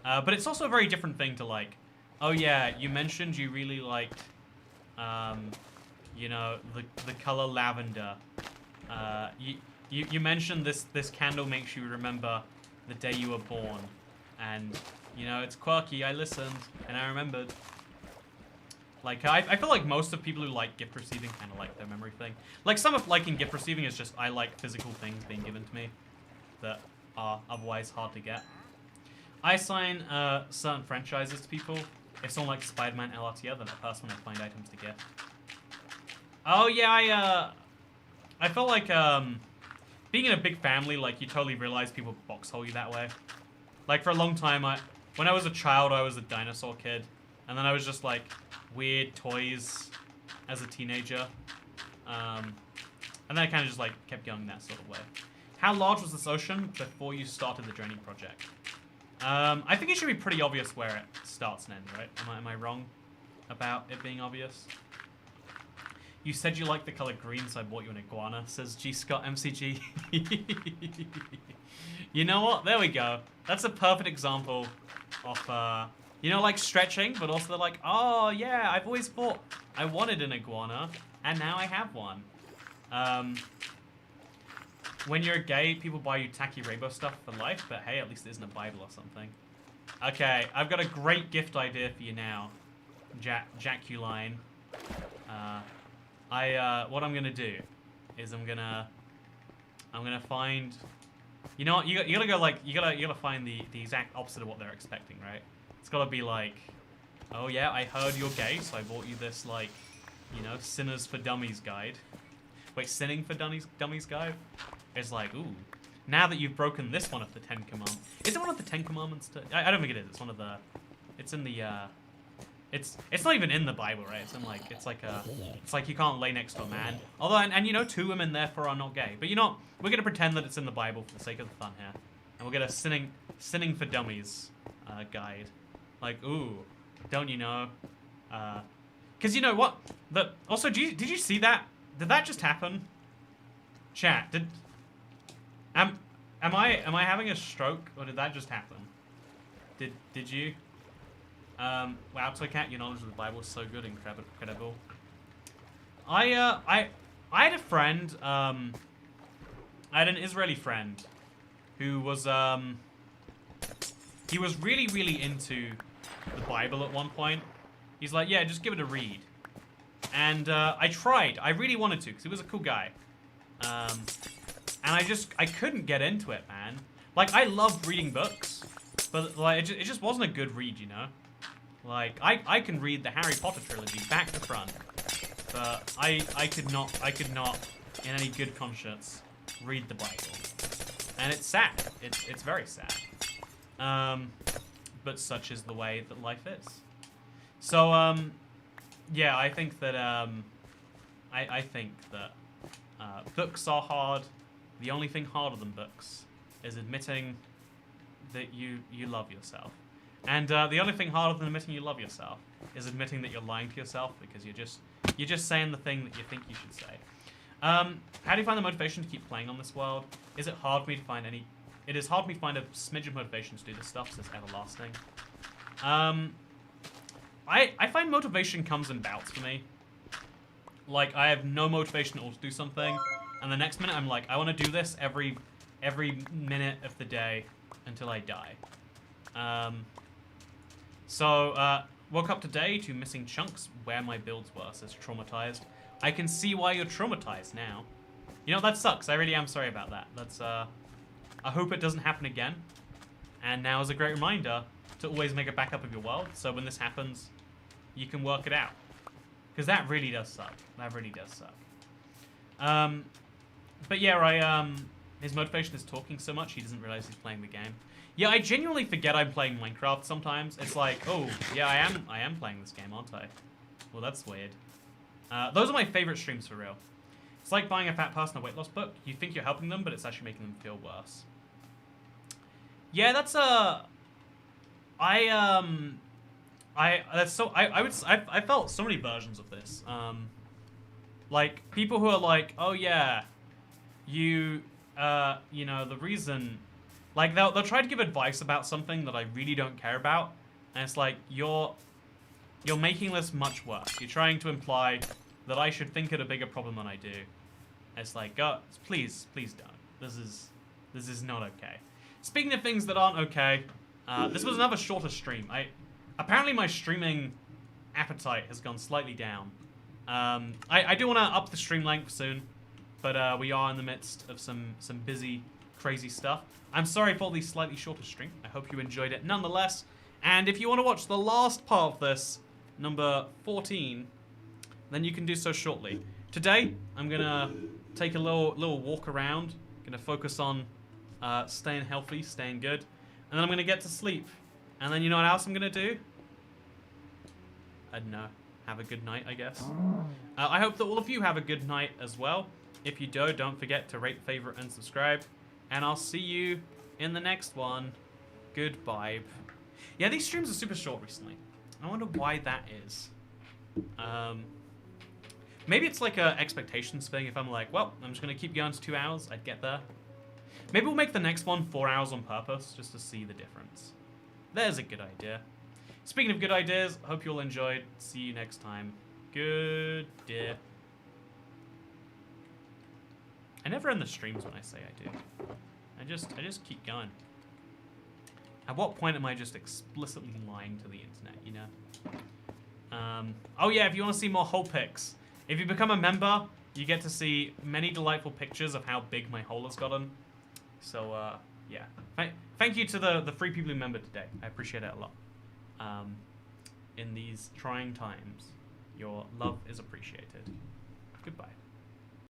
But it's also a very different thing to like, oh yeah, you mentioned you really liked, you know, the color lavender. You mentioned this candle makes you remember the day you were born, and you know it's quirky. I listened and I remembered. Like I feel like most of people who like gift receiving kind of like their memory thing. Like some of liking gift receiving is just I like physical things being given to me that are otherwise hard to get. I assign certain franchises to people. If someone likes Spider-Man LRTR, then that person I find items to gift. Oh yeah, I felt like being in a big family, like you totally realize people box hole you that way. Like for a long time, when I was a child, I was a dinosaur kid, and then I was just like weird toys as a teenager, and then I kind of just like kept going that sort of way. How large was this ocean before you started the draining project? I think it should be pretty obvious where it starts and ends, right? Am I wrong about it being obvious? You said you liked the color green, so I bought you an iguana, says G Scott MCG. You know what? There we go. That's a perfect example of, you know, like stretching, but also they're like, oh yeah, I've always thought I wanted an iguana, and now I have one. When you're gay, people buy you tacky rainbow stuff for life, but hey, at least it isn't a Bible or something. Okay, I've got a great gift idea for you now, Jaculine. What I'm gonna do is I'm gonna find. You know what? You gotta go like you gotta find the exact opposite of what they're expecting, right? It's gotta be like, oh yeah, I heard you're gay, so I bought you this like, you know, Sinners for Dummies guide. Wait, Sinning for Dummies guide? It's like, ooh, now that you've broken this one of the 10 commandments. Is it one of the 10 commandments? I don't think it is. It's one of the... It's in the... It's not even in the Bible, right? It's in like... It's like you can't lay next to a man. Although, and you know, 2 women therefore are not gay. But you know, we're going to pretend that it's in the Bible for the sake of the fun here. And we'll get a sinning for dummies guide. Like, ooh, don't you know? Because you know what? Also, did you see that? Did that just happen? Chat, am I having a stroke, or did that just happen? Did you? Wow, Toycat, your knowledge of the Bible is so good, incredible. I had a friend, I had an Israeli friend who was he was really into the Bible at one point. He's like, yeah, just give it a read. And I tried. I really wanted to, because he was a cool guy. And I couldn't get into it, man. Like, I loved reading books, but like it just wasn't a good read, you know? Like, I can read the Harry Potter trilogy back to front, but I could not, in any good conscience, read the Bible. And it's sad. It's very sad. But such is the way that life is. So, yeah, I think that, I think that books are hard. The only thing harder than books is admitting that you love yourself. And the only thing harder than admitting you love yourself is admitting that you're lying to yourself because you're just saying the thing that you think you should say. How do you find the motivation to keep playing on this world? Is it hard for me to find any... It is hard for me to find a smidge of motivation to do this stuff, so it's everlasting. I find motivation comes in bouts for me. Like, I have no motivation at all to do something, and the next minute I'm like, I want to do this every minute of the day until I die. Woke up today to missing chunks where my builds were, says traumatized. I can see why you're traumatized now. You know, that sucks. I really am sorry about that. That's, I hope it doesn't happen again. And now is a great reminder to always make a backup of your world, so when this happens, you can work it out. Because that really does suck. That really does suck. But yeah, his motivation is talking so much, he doesn't realize he's playing the game. Yeah, I genuinely forget I'm playing Minecraft sometimes. It's like, oh, yeah, I am playing this game, aren't I? Well, that's weird. Those are my favorite streams for real. It's like buying a fat person a weight loss book. You think you're helping them, but it's actually making them feel worse. Yeah, that's I felt so many versions of this. Like people who are like, oh yeah, you know, the reason, like they'll try to give advice about something that I really don't care about, and it's like you're making this much worse. You're trying to imply that I should think it a bigger problem than I do. And it's like, please don't. This is not okay. Speaking of things that aren't okay, this was another shorter stream. Apparently my streaming appetite has gone slightly down. I do want to up the stream length soon, but we are in the midst of some busy, crazy stuff. I'm sorry for the slightly shorter stream. I hope you enjoyed it nonetheless. And if you want to watch the last part of this, number 14, then you can do so shortly. Today, I'm gonna take a little walk around. Gonna focus on staying healthy, staying good, and then I'm gonna get to sleep. And then you know what else I'm gonna do? I don't know. Have a good night, I guess. I hope that all of you have a good night as well. If you do, don't forget to rate, favorite, and subscribe. And I'll see you in the next one. Goodbye. Yeah, these streams are super short recently. I wonder why that is. Maybe it's like a expectations thing. If I'm like, well, I'm just gonna keep going to 2 hours, I'd get there. Maybe we'll make the next one 4 hours on purpose, just to see the difference. There's a good idea. Speaking of good ideas, hope you all enjoyed. See you next time. Good day. I never end the streams when I say I do. I just keep going. At what point am I just explicitly lying to the internet, you know? Oh yeah, if you want to see more hole pics, if you become a member, you get to see many delightful pictures of how big my hole has gotten. So, yeah. Thank you to the 3 people who membered today. I appreciate it a lot. In these trying times, your love is appreciated. Goodbye.